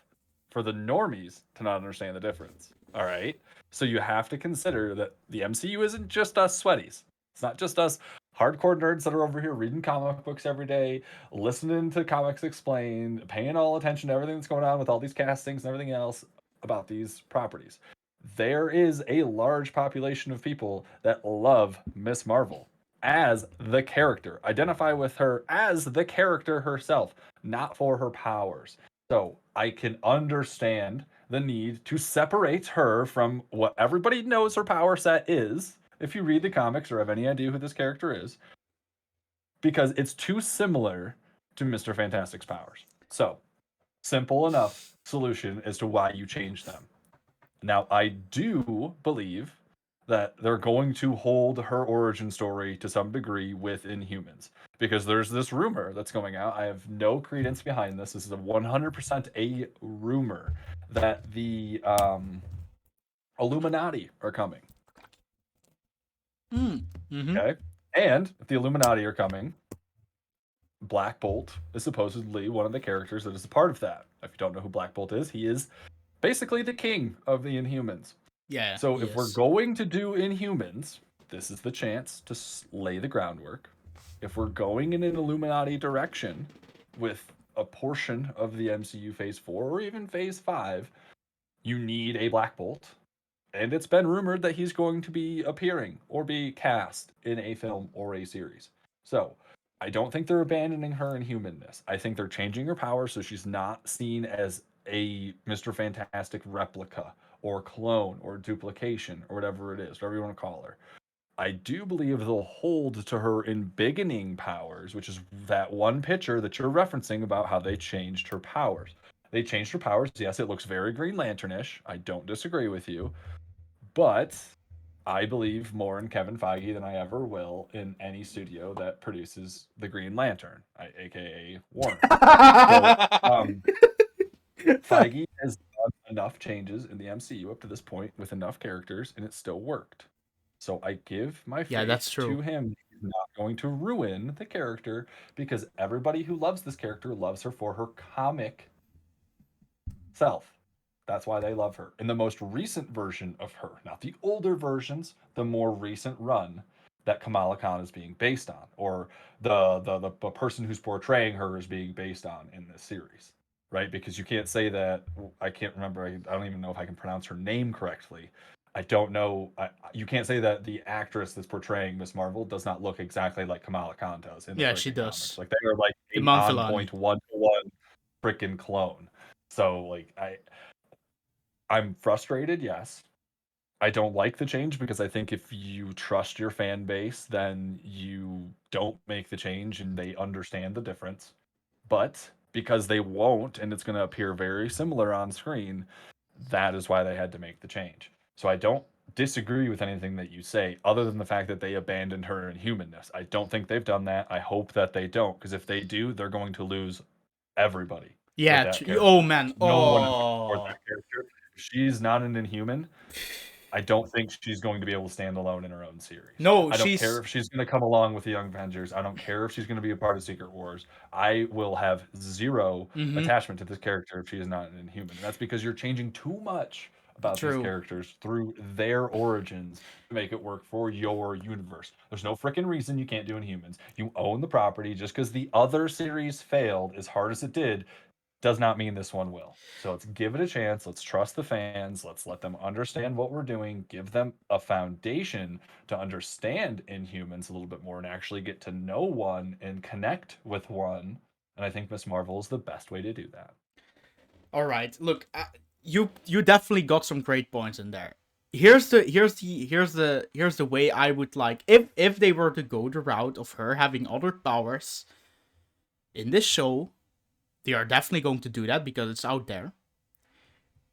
for the normies to not understand the difference. All right, so you have to consider that the MCU isn't just us sweaties. It's not just us hardcore nerds that are over here reading comic books every day, listening to Comics Explained, paying all attention to everything that's going on with all these castings and everything else about these properties. There is a large population of people that love Miss Marvel as the character, identify with her as the character herself, not for her powers. So I can understand the need to separate her from what everybody knows her power set is, if you read the comics or have any idea who this character is, because it's too similar to Mr. Fantastic's powers. So, simple enough solution as to why you change them. Now, I do believe that they're going to hold her origin story to some degree with Inhumans, because there's this rumor that's going out. I have no credence behind this. This is a 100% a rumor that the Illuminati are coming. Mm-hmm. Okay, and if the Illuminati are coming, Black Bolt is supposedly one of the characters that is a part of that. If you don't know who Black Bolt is, he is basically the king of the Inhumans. Yeah. So if we're going to do Inhumans, this is the chance to lay the groundwork. If we're going in an Illuminati direction with a portion of the MCU Phase 4 or even Phase 5, you need a Black Bolt. And it's been rumored that he's going to be appearing or be cast in a film or a series. So I don't think they're abandoning her in humanness. I think they're changing her power so she's not seen as a Mr. Fantastic replica or clone or duplication or whatever it is, whatever you want to call her. I do believe they'll hold to her embiggening powers, which is that one picture that you're referencing about how they changed her powers. They changed her powers. Yes, it looks very Green Lantern-ish. I don't disagree with you. But I believe more in Kevin Feige than I ever will in any studio that produces the Green Lantern, aka Warner. So, Feige has done enough changes in the MCU up to this point with enough characters, and it still worked. So I give my faith that's true. to him. He's not going to ruin the character because everybody who loves this character loves her for her comic self. That's why they love her. In the most recent version of her, not the older versions, the more recent run that Kamala Khan is being based on, or the person who's portraying her is being based on in this series, right? Because you can't say that. I can't remember. I don't even know if I can pronounce her name correctly. I don't know. You can't say that the actress that's portraying Miss Marvel does not look exactly like Kamala Khan does in the Yeah, she freaking does. comics. Like they are like a Iman on Vellani. point 1-to-1 freaking clone. So like I'm frustrated, yes. I don't like the change because I think if you trust your fan base, then you don't make the change and they understand the difference. But because they won't, and it's going to appear very similar on screen, that is why they had to make the change. So I don't disagree with anything that you say, other than the fact that they abandoned her in humanness. I don't think they've done that. I hope that they don't, because if they do, they're going to lose everybody. Yeah. With that character. Oh man. No one is going to support that character. If she's not an Inhuman, I don't think she's going to be able to stand alone in her own series. No, I don't care if she's going to come along with the Young Avengers. I don't care if she's going to be a part of Secret Wars. I will have zero attachment to this character if she is not an Inhuman. And that's because you're changing too much about these characters through their origins to make it work for your universe. There's no freaking reason you can't do Inhumans. You own the property. Just because the other series failed as hard as it did does not mean this one will. So let's give it a chance. Let's trust the fans. Let's let them understand what we're doing. Give them a foundation to understand Inhumans a little bit more and actually get to know one and connect with one. And I think Miss Marvel is the best way to do that. All right. Look, you definitely got some great points in there. Here's the way I would like if they were to go the route of her having other powers in this show. They are definitely going to do that because it's out there.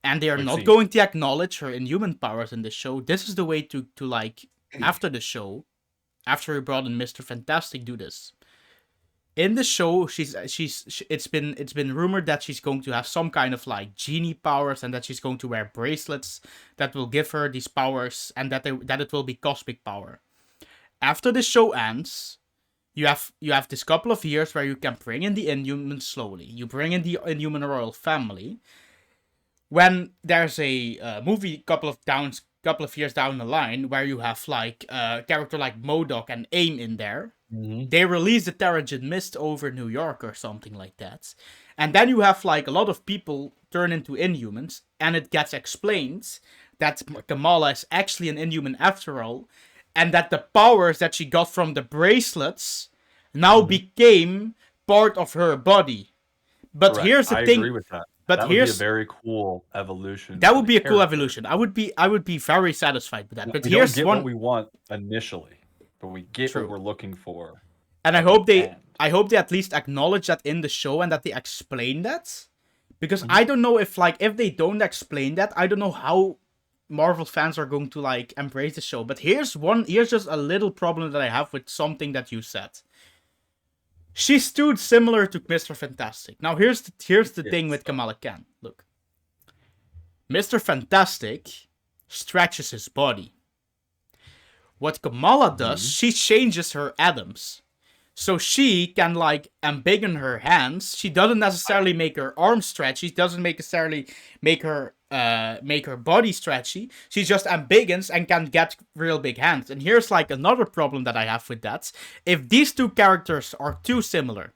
And they are not going to acknowledge her inhuman powers in the show. This is the way to like, after the show, after we brought in Mr. Fantastic, do this. In the show, it's been rumored that she's going to have some kind of like genie powers and that she's going to wear bracelets that will give her these powers and that it will be cosmic power. After the show ends, you have this couple of years where you can bring in the Inhumans slowly. You bring in the Inhuman royal family. When there's a movie couple of years down the line where you have like a character like MODOK and AIM in there, they release the Terrigen Mist over New York or something like that. And then you have like a lot of people turn into Inhumans, and it gets explained that Kamala is actually an Inhuman after all. And that the powers that she got from the bracelets now became part of her body. But Correct. here's the thing. I agree with that. But that would be a very cool evolution. That would be a cool evolution. I would be very satisfied with that. But we here's don't get one what we want initially, but we get what we're looking for. And I hope they at least acknowledge that in the show and that they explain that. Because I don't know if they don't explain that, I don't know how Marvel fans are going to like embrace the show. But here's just a little problem that I have with something that you said. She stood similar to Mr. Fantastic. Now here's the thing with Kamala Khan. Look. Mr. Fantastic stretches his body. What Kamala does, she changes her atoms. So she can like embiggen her hands. She doesn't necessarily make her arms stretchy. She doesn't necessarily make her body stretchy. She just ambiggins and can get real big hands. And here's like another problem that I have with that. If these two characters are too similar,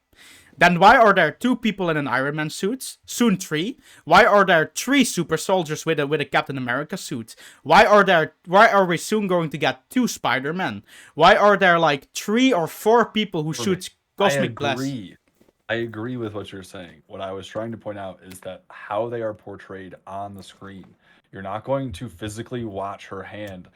Then why are there 2 people in an Iron Man suit? Soon 3. Why are there 3 super soldiers with a Captain America suit? Why are we soon going to get 2 Spider-Man? Why are there like 3 or 4 people who shoot I cosmic blast? agree. I agree with what you're saying. What I was trying to point out is that how they are portrayed on the screen. You're not going to physically watch her hand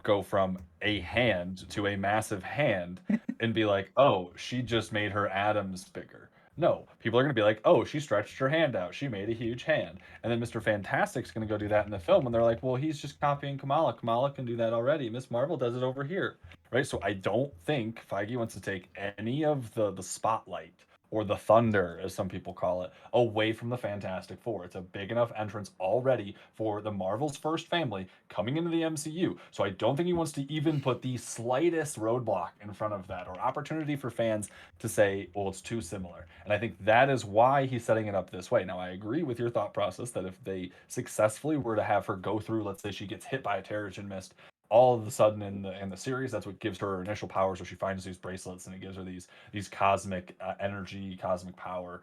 go from a hand to a massive hand and be like, oh, she just made her atoms bigger. No, people are going to be like, oh, she stretched her hand out. She made a huge hand. And then Mr. Fantastic's going to go do that in the film. And they're like, well, he's just copying Kamala. Kamala can do that already. Miss Marvel does it over here. Right? So I don't think Feige wants to take any of the spotlight or the thunder, as some people call it, away from the Fantastic Four. It's a big enough entrance already for the Marvel's first family coming into the MCU. So I don't think he wants to even put the slightest roadblock in front of that or opportunity for fans to say, well, it's too similar. And I think that is why he's setting it up this way. Now, I agree with your thought process that if they successfully were to have her go through, let's say she gets hit by a Terrigen Mist, all of a sudden in the series, that's what gives her initial powers, where she finds these bracelets and it gives her these cosmic energy, cosmic power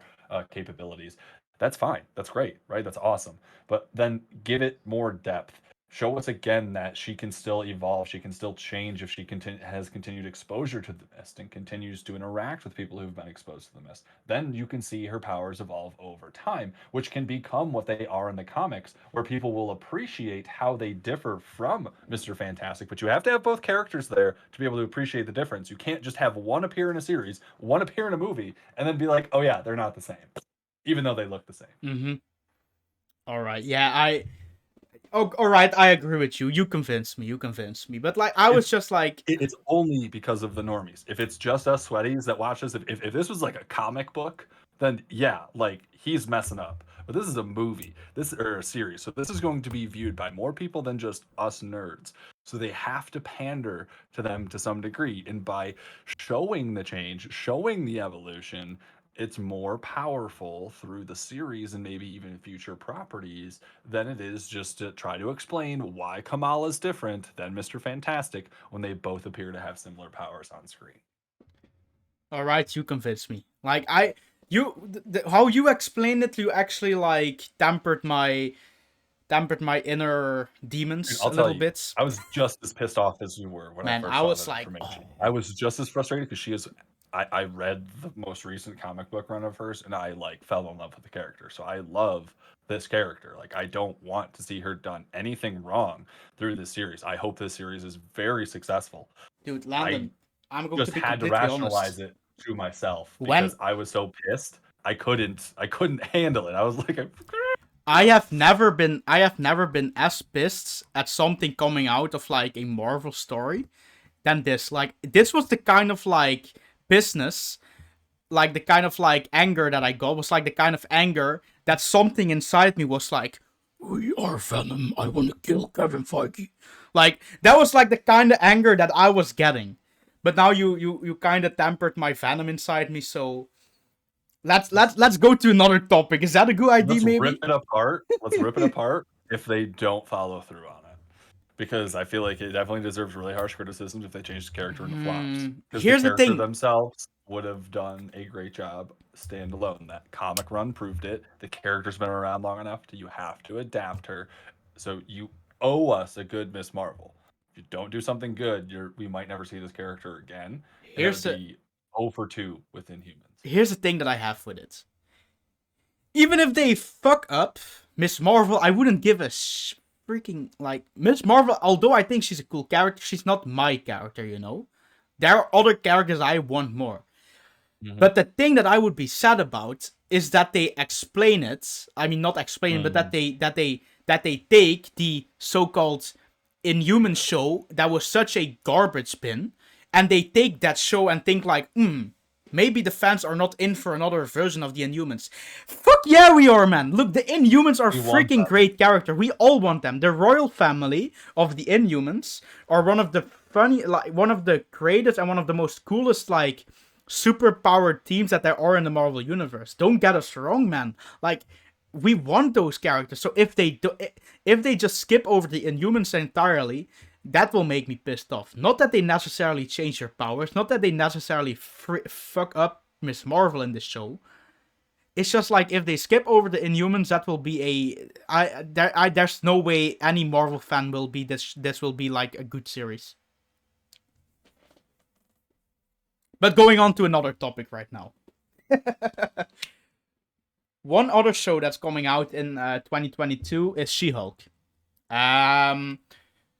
capabilities. That's fine. That's great, right? That's awesome. But then give it more depth. Show us again that she can still evolve. She can still change if she has continued exposure to the mist and continues to interact with people who've been exposed to the mist. Then you can see her powers evolve over time, which can become what they are in the comics, where people will appreciate how they differ from Mr. Fantastic. But you have to have both characters there to be able to appreciate the difference. You can't just have one appear in a series, one appear in a movie, and then be like, oh yeah, they're not the same, even though they look the same. Mm-hmm. All right. Yeah, Oh, all right. I agree with you. You convinced me. But like, I was just like, it's only because of the normies. If it's just us sweaties that watch this, if this was like a comic book, then yeah, like he's messing up. But this is a movie, or a series, so this is going to be viewed by more people than just us nerds. So they have to pander to them to some degree, and by showing the change, showing the evolution, it's more powerful through the series and maybe even future properties than it is just to try to explain why Kamala's different than Mr. Fantastic when they both appear to have similar powers on screen. all right, you convinced me. Like, how you explained it, you actually like tempered my inner demons Dude, I'll a tell little you, bit. I was just as pissed off as you were when Man, I first I saw was that like, information. oh. I was just as frustrated because she is. I read the most recent comic book run of hers, and I like fell in love with the character. So I love this character. Like, I don't want to see her done anything wrong through this series. I hope this series is very successful. Dude, I Landon, I'm going just to be had to completely honest. rationalize it to myself When because I was so pissed. I couldn't handle it. I was like, I have never been as pissed at something coming out of like a Marvel story than this. Like, this was the kind of like business, like the kind of like anger that I got was like the kind of anger that something inside me was like, we are Venom, I want to kill Kevin Feige. Like, that was like the kind of anger that I was getting. But now you kind of tempered my Venom inside me, so let's go to another topic. Is that a good idea? let's Maybe. rip it apart. Let's rip it apart if they don't follow through on it. Because I feel like it definitely deserves really harsh criticisms if they change the character into flops. Because the Here's the character thing. themselves would have done a great job standalone. That comic run proved it. The character's been around long enough you have to adapt her. So you owe us a good Miss Marvel. If you don't do something good, we might never see this character again. And it would be 0 for 2 with Inhumans. Here's the thing that I have with it. Even if they fuck up Miss Marvel, I wouldn't give a freaking, like, Miss Marvel, although I think she's a cool character, she's not my character, you know? There are other characters I want more. Mm-hmm. But the thing that I would be sad about is that they explain it. I mean, not explain it, but that they take the so-called Inhuman show that was such a garbage bin, and they take that show and think like, maybe the fans are not in for another version of the Inhumans. Fuck yeah, we are, man. Look, the Inhumans are freaking great character. We all want them. The royal family of the Inhumans are one of the one of the greatest and one of the most coolest, like, super powered teams that there are in the Marvel universe. Don't get us wrong, man. Like, we want those characters. So if they just skip over the Inhumans entirely, that will make me pissed off. Not that they necessarily change their powers, not that they necessarily fuck up Miss Marvel in this show. It's just like if they skip over the Inhumans, that will be there's no way any Marvel fan will be this will be like a good series. But going on to another topic right now. One other show that's coming out in 2022 is She-Hulk. Um,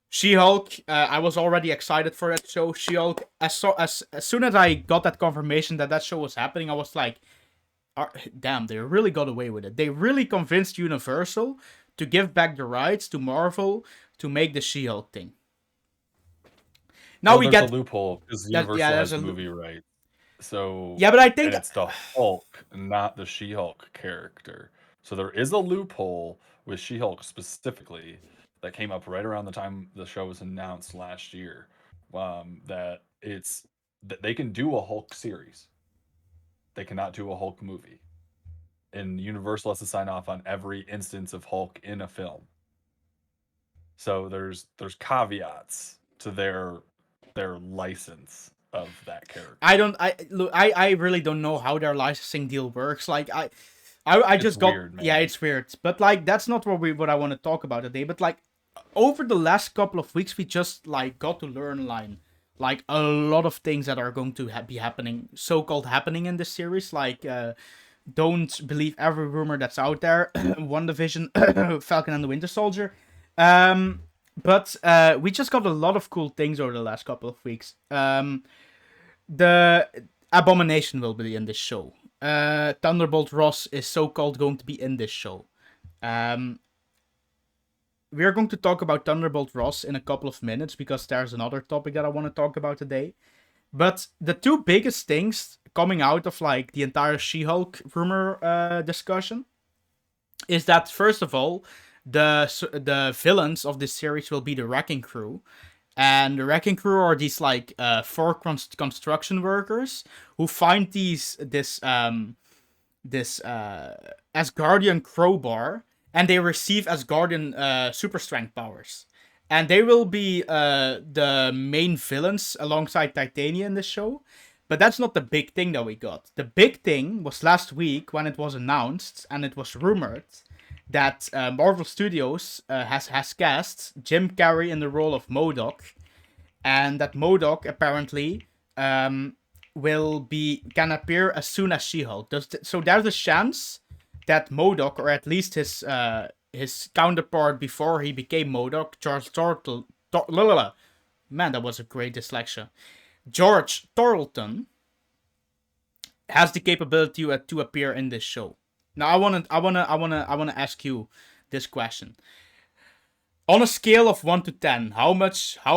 She-Hulk, I was already excited for that show. She-Hulk, as soon as I got that confirmation that show was happening, I was like, damn, they really got away with it. They really convinced Universal to give back the rights to Marvel to make the She-Hulk thing. Now well, we there's get a loophole because that. Universal Yeah, has movie rights. So yeah, but I think and it's the Hulk, not the She-Hulk character. So there is a loophole with She-Hulk specifically that came up right around the time the show was announced last year. That they can do a Hulk series. They cannot do a Hulk movie. And Universal has to sign off on every instance of Hulk in a film. So there's caveats to their license of that character. I really don't know how their licensing deal works. Like I just got weird, man. Yeah, it's weird. But like that's not what I want to talk about today. But like over the last couple of weeks, we just like got to learn like a lot of things that are going to be happening, so-called happening in this series. Like don't believe every rumor that's out there. WandaVision, Falcon and the Winter Soldier. But we just got a lot of cool things over the last couple of weeks. The Abomination will be in this show. Thunderbolt Ross is so-called going to be in this show. We are going to talk about Thunderbolt Ross in a couple of minutes because there's another topic that I want to talk about today. But the two biggest things coming out of like the entire She-Hulk rumor discussion is that first of all, the villains of this series will be the Wrecking Crew. And the Wrecking Crew are these like four construction workers who find this Asgardian crowbar, and they receive Asgardian super strength powers. And they will be the main villains alongside Titania in the show. But that's not the big thing that we got. The big thing was last week when it was announced and it was rumored that Marvel Studios has cast Jim Carrey in the role of MODOK, and that MODOK apparently can appear as soon as She-Hulk. So there's a chance that MODOK, or at least his counterpart before he became MODOK, man, that was a great dyslexia. George Torlton has the capability to appear in this show. Now I wanna ask you this question. On a scale of 1 to 10, how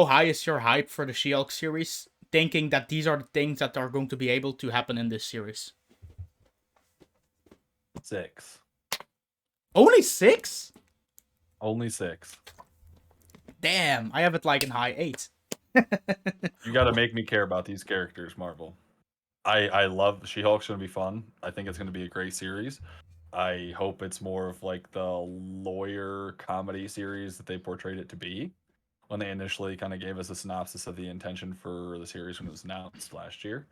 high is your hype for the She-Hulk series? Thinking that these are the things that are going to be able to happen in this series. 6. Only 6? Only 6. Damn, I have it like in high 8. You got to make me care about these characters, Marvel. I love She-Hulk's going to be fun. I think it's going to be a great series. I hope it's more of like the lawyer comedy series that they portrayed it to be when they initially kind of gave us a synopsis of the intention for the series when it was announced last year.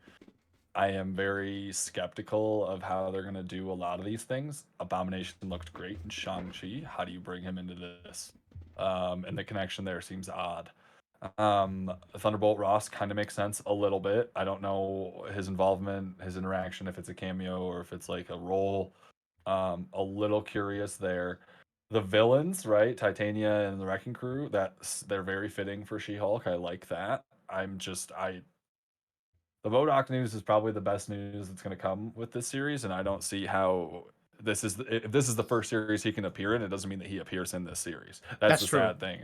I am very skeptical of how they're going to do a lot of these things. Abomination looked great in Shang-Chi. How do you bring him into this? And the connection there seems odd. Thunderbolt Ross kind of makes sense a little bit. I don't know his involvement, his interaction, if it's a cameo or if it's like a role. A little curious there. The villains, right? Titania and the Wrecking Crew, they're very fitting for She-Hulk. I like that. The MODOK news is probably the best news that's going to come with this series, and I don't see how if this is the first series he can appear in, it doesn't mean that he appears in this series. That's the true. sad thing.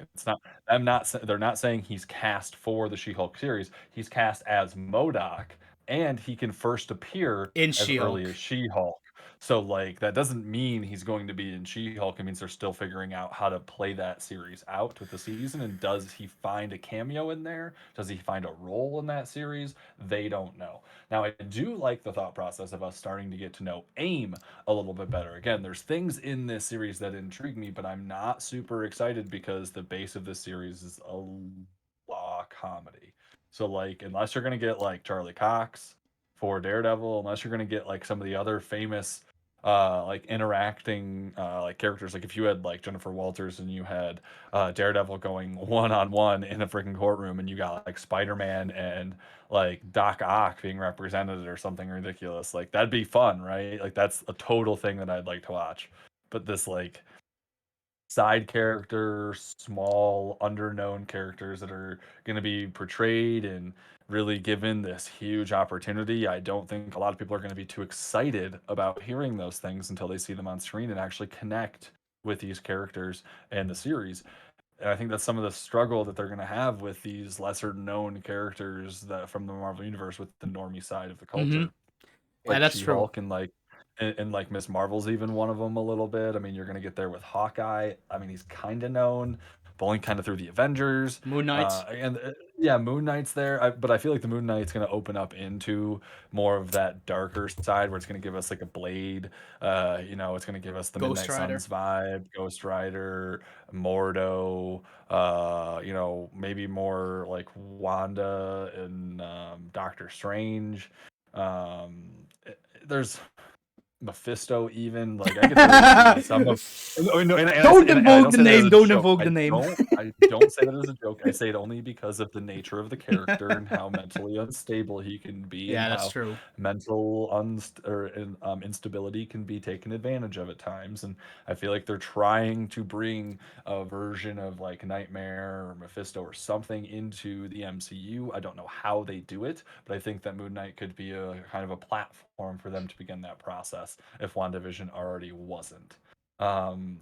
They're not saying he's cast for the She-Hulk series. He's cast as MODOK, and he can first appear In as She-Hulk. early as She-Hulk. So like that doesn't mean he's going to be in She-Hulk. It means they're still figuring out how to play that series out with the season. And does he find a cameo in there? Does he find a role in that series? They don't know. Now I do like the thought process of us starting to get to know AIM a little bit better. Again, there's things in this series that intrigue me, but I'm not super excited because the base of this series is a law comedy. So like unless you're gonna get like Charlie Cox, for Daredevil, unless you're going to get like some of the other famous like interacting like characters. Like if you had like Jennifer Walters and you had Daredevil going one on one in a freaking courtroom, and you got like Spider-Man and like Doc Ock being represented or something ridiculous, like that'd be fun, right? Like that's a total thing that I'd like to watch. But this like side characters, small, underknown characters that are going to be portrayed and really given this huge opportunity. I don't think a lot of people are going to be too excited about hearing those things until they see them on screen and actually connect with these characters and the series. And I think that's some of the struggle that they're going to have with these lesser known characters that from the Marvel universe with the normie side of the Mm-hmm. culture, Yeah, like that's true. She-Hulk and like Miss Marvel's even one of them a little bit. I mean, you're gonna get there with Hawkeye. I mean, he's kind of known, but only kind of through the Avengers. Moon Knight. And yeah, Moon Knight's there. But I feel like the Moon Knight's gonna open up into more of that darker side, where it's gonna give us like a Blade. It's gonna give us the Ghost Midnight Rider. Suns vibe, Ghost Rider, Mordo. Maybe more like Wanda and Doctor Strange. Um, there's Mephisto even like I could really see some of. No, Don't and I invoke don't the say that as name. a Don't joke. invoke the name. I don't say that as a joke. I say it only because of the nature of the character and how mentally unstable he can be, and Yeah, that's how true. mental instability can be taken advantage of at times. And I feel like they're trying to bring a version of like Nightmare or Mephisto or something into the MCU. I don't know how they do it, but I think that Moon Knight could be a kind of a platform for them to begin that process if WandaVision already wasn't. Um,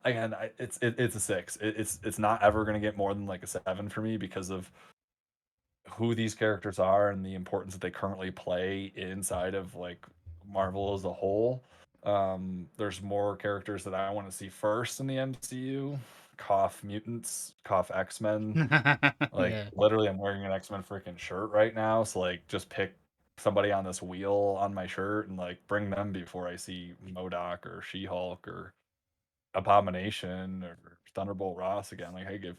Again, it's a 6. It's not ever going to get more than like a 7 for me because of who these characters are and the importance that they currently play inside of like Marvel as a whole. There's more characters that I want to see first in the MCU. Cough mutants, cough X-Men. Like Yeah. literally I'm wearing an X-Men freaking shirt right now, so like just pick somebody on this wheel on my shirt and like bring them before I see MODOK or She-Hulk or Abomination or Thunderbolt Ross again. Like, hey, give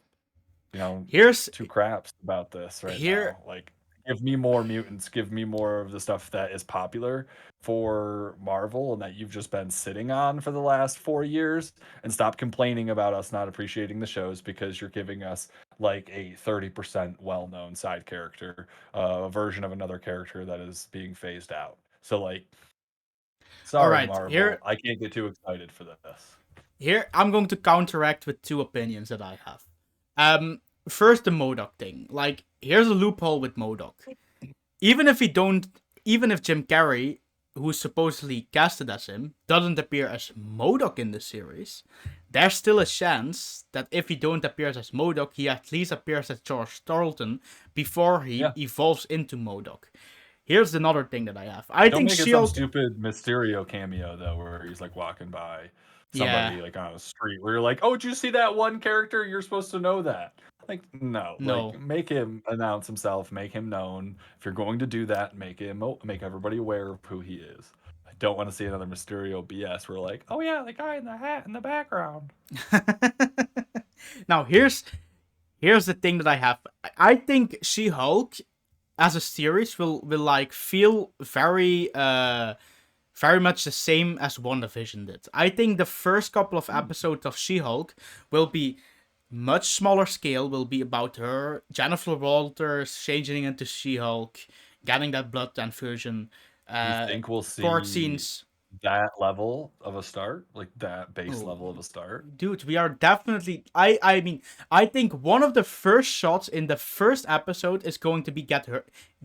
Here's two craps about this right here. now. Like, give me more mutants, give me more of the stuff that is popular for Marvel and that you've just been sitting on for the last 4 years, and stop complaining about us not appreciating the shows because you're giving us like a 30% well-known side character, a version of another character that is being phased out. So like, All sorry, right. Marvel, I can't get too excited for this. Here I'm going to counteract with two opinions that I have. First the MODOK thing. Like, here's a loophole with MODOK. Even if Jim Carrey, who's supposedly casted as him, doesn't appear as MODOK in the series, there's still a chance that if he don't appear as MODOK, he at least appears as George Tarleton before he evolves into MODOK. Here's another thing that I have. Don't make it some stupid Mysterio cameo though, where he's like walking by somebody like on a street, where you're like, "Oh, did you see that one character? You're supposed to know that." Like, no. Like, make him announce himself, make him known. If you're going to do that, make everybody aware of who he is. I don't want to see another Mysterio BS. We're like, "Oh yeah, the guy in the hat in the background." Now here's the thing that I have. I think She-Hulk as a series will like feel very much the same as WandaVision did. I think the first couple of episodes of She-Hulk will be much smaller scale, will be about her, Jennifer Walters changing into She-Hulk, getting that blood transfusion. You think we'll see court scenes, that level of a start, like that base level of a start? Dude, we are definitely. I mean, I think one of the first shots in the first episode is going to be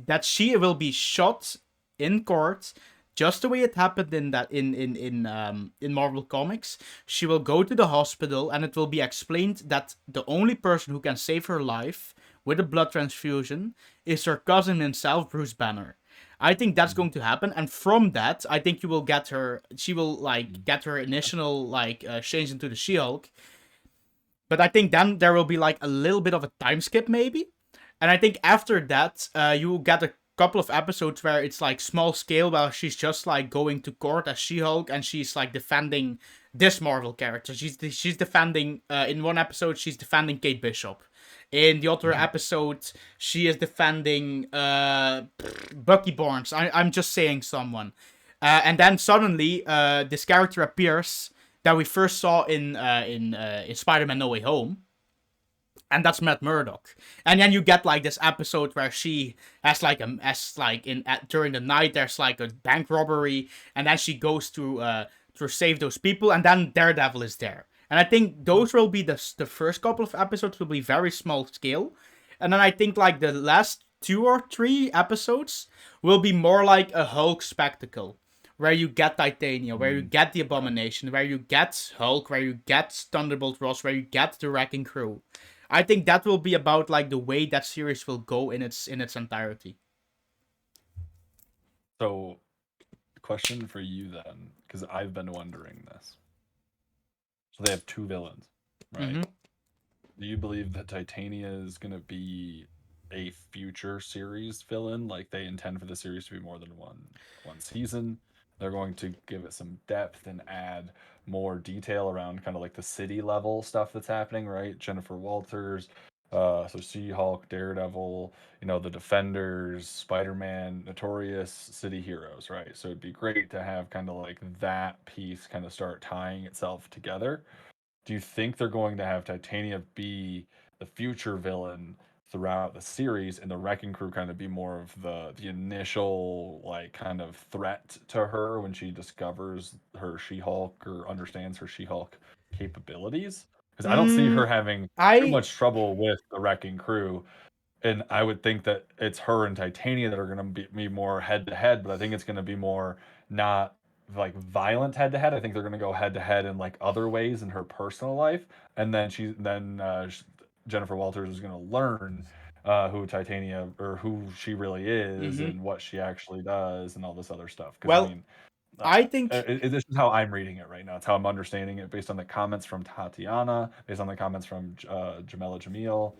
that she will be shot in court, just the way it happened in Marvel Comics. She will go to the hospital, and it will be explained that the only person who can save her life with a blood transfusion is her cousin himself, Bruce Banner. I think that's going to happen, and from that, I think you will get her. She will like get her initial change into the She-Hulk. But I think then there will be like a little bit of a time skip, maybe. And I think after that, you will get a couple of episodes where it's like small scale, where she's just like going to court as She-Hulk, and she's like defending this Marvel character. She's defending in one episode, she's defending Kate Bishop. In the other episode, she is defending Bucky Barnes. I'm just saying someone. And then suddenly, this character appears that we first saw in Spider-Man No Way Home, and that's Matt Murdock. And then you get like this episode where she has like during the night there's like a bank robbery, and then she goes to save those people, and then Daredevil is there. And I think those will be the first couple of episodes will be very small scale, and then I think like the last 2 or 3 episodes will be more like a Hulk spectacle, where you get Titania, where you get the Abomination, where you get Hulk, where you get Thunderbolt Ross, where you get the Wrecking Crew. I think that will be about like the way that series will go in its entirety. So, question for you then, because I've been wondering this. So they have 2 villains, right? Mm-hmm. Do you believe that Titania is going to be a future series villain? Like they intend for the series to be more than one season. They're going to give it some depth and add more detail around kind of like the city level stuff that's happening, right? Jennifer Walters, so She-Hulk, Daredevil, the Defenders, Spider-Man, notorious city heroes, right? So it'd be great to have kind of like that piece kind of start tying itself together. Do you think they're going to have Titania be the future villain throughout the series, and the Wrecking Crew kind of be more of the initial like kind of threat to her when she discovers her She-Hulk or understands her She-Hulk capabilities? Because I don't see her having too I much trouble with the Wrecking Crew, and I would think that it's her and Titania that are going to be more head to head, but I think it's going to be more not like violent head to head. I think they're going to go head to head in like other ways in her personal life, and then Jennifer Walters is going to learn who Titania or who she really is mm-hmm. and what she actually does and all this other stuff. Because I Well, mean, I think this is how I'm reading it right now. It's how I'm understanding it based on the comments from Tatiana, based on the comments from Jamila Jamil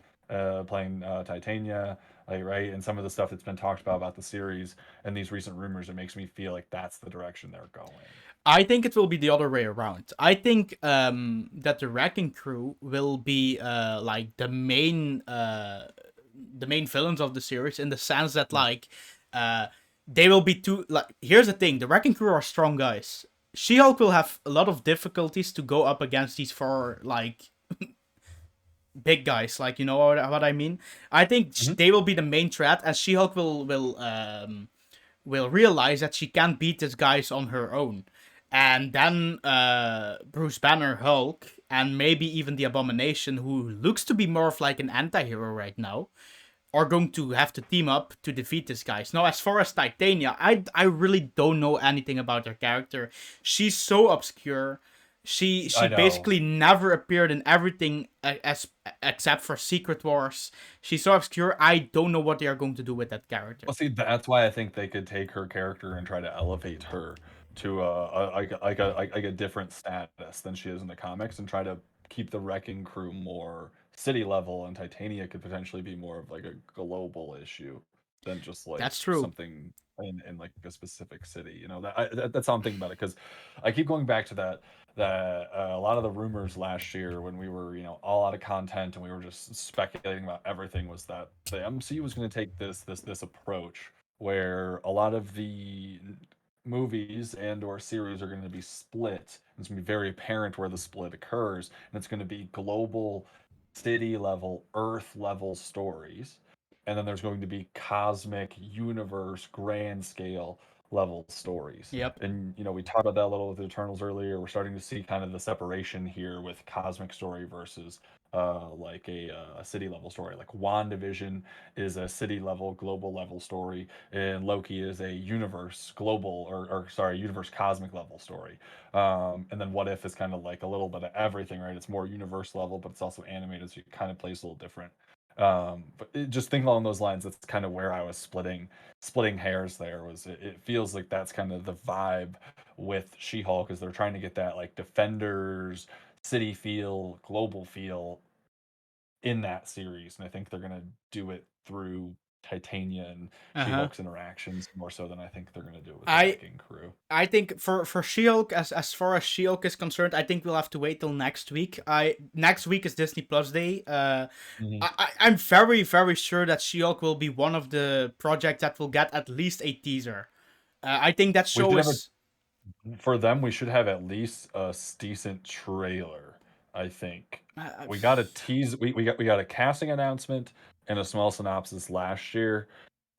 playing Titania, like right, and some of the stuff that's been talked about the series and these recent rumors. It makes me feel like that's the direction they're going. it will be the other way around. I think that the Wrecking Crew will be like the main villains of the series, in the sense that like they will be too like. Here's the thing: the Wrecking Crew are strong guys. She-Hulk will have a lot of difficulties to go up against these four like big guys. Like, you know what I mean? I think Mm-hmm. they will be the main threat, and She-Hulk will realize that she can't beat these guys on her own. And then Bruce Banner, Hulk, and maybe even the Abomination, who looks to be more of like an anti-hero right now, are going to have to team up to defeat these guys. Now, as far as Titania, I really don't know anything about her character. She's so obscure. She I know. basically never appeared in everything except for Secret Wars. She's so obscure. I don't know what they are going to do with that character. Well, see, that's why I think they could take her character and try to elevate her to like a different status than she is in the comics, and try to keep the Wrecking Crew more city level, and Titania could potentially be more of like a global issue than just like That's true. something in like a specific city. That's how I'm thinking about it, because I keep going back to that a lot of the rumors last year when we were all out of content and we were just speculating about everything was that the MCU was going to take this approach where a lot of the movies and or series are going to be split. It's going to be very apparent where the split occurs, and it's going to be global, city level, earth level stories, and then there's going to be cosmic universe grand scale level stories. Yep. And we talked about that a little with the Eternals earlier. We're starting to see kind of the separation here with cosmic story versus like a city level story. Like WandaVision is a city level, global level story, and Loki is a universe global or sorry, universe cosmic level story. And then What If is kind of like a little bit of everything, right? It's more universe level, but it's also animated, so it kind of plays a little different. Just think along those lines. That's kind of where I was splitting hairs. There was it feels like that's kind of the vibe with She-Hulk, is they're trying to get that like Defenders city feel, global feel in that series, and I think they're gonna do it through Titania and Uh-huh. She-Hulk's interactions more so than I think they're gonna do it with the I wrecking crew. I think for She-Hulk, as far as She-Hulk is concerned, I think we'll have to wait till next week. Next week is Disney Plus Day. Hmm. I'm very, very sure that She-Hulk will be one of the projects that will get at least a teaser. I think that We show should have is. for them. We should have at least a decent trailer. I think we got a tease. We got a casting announcement and a small synopsis last year.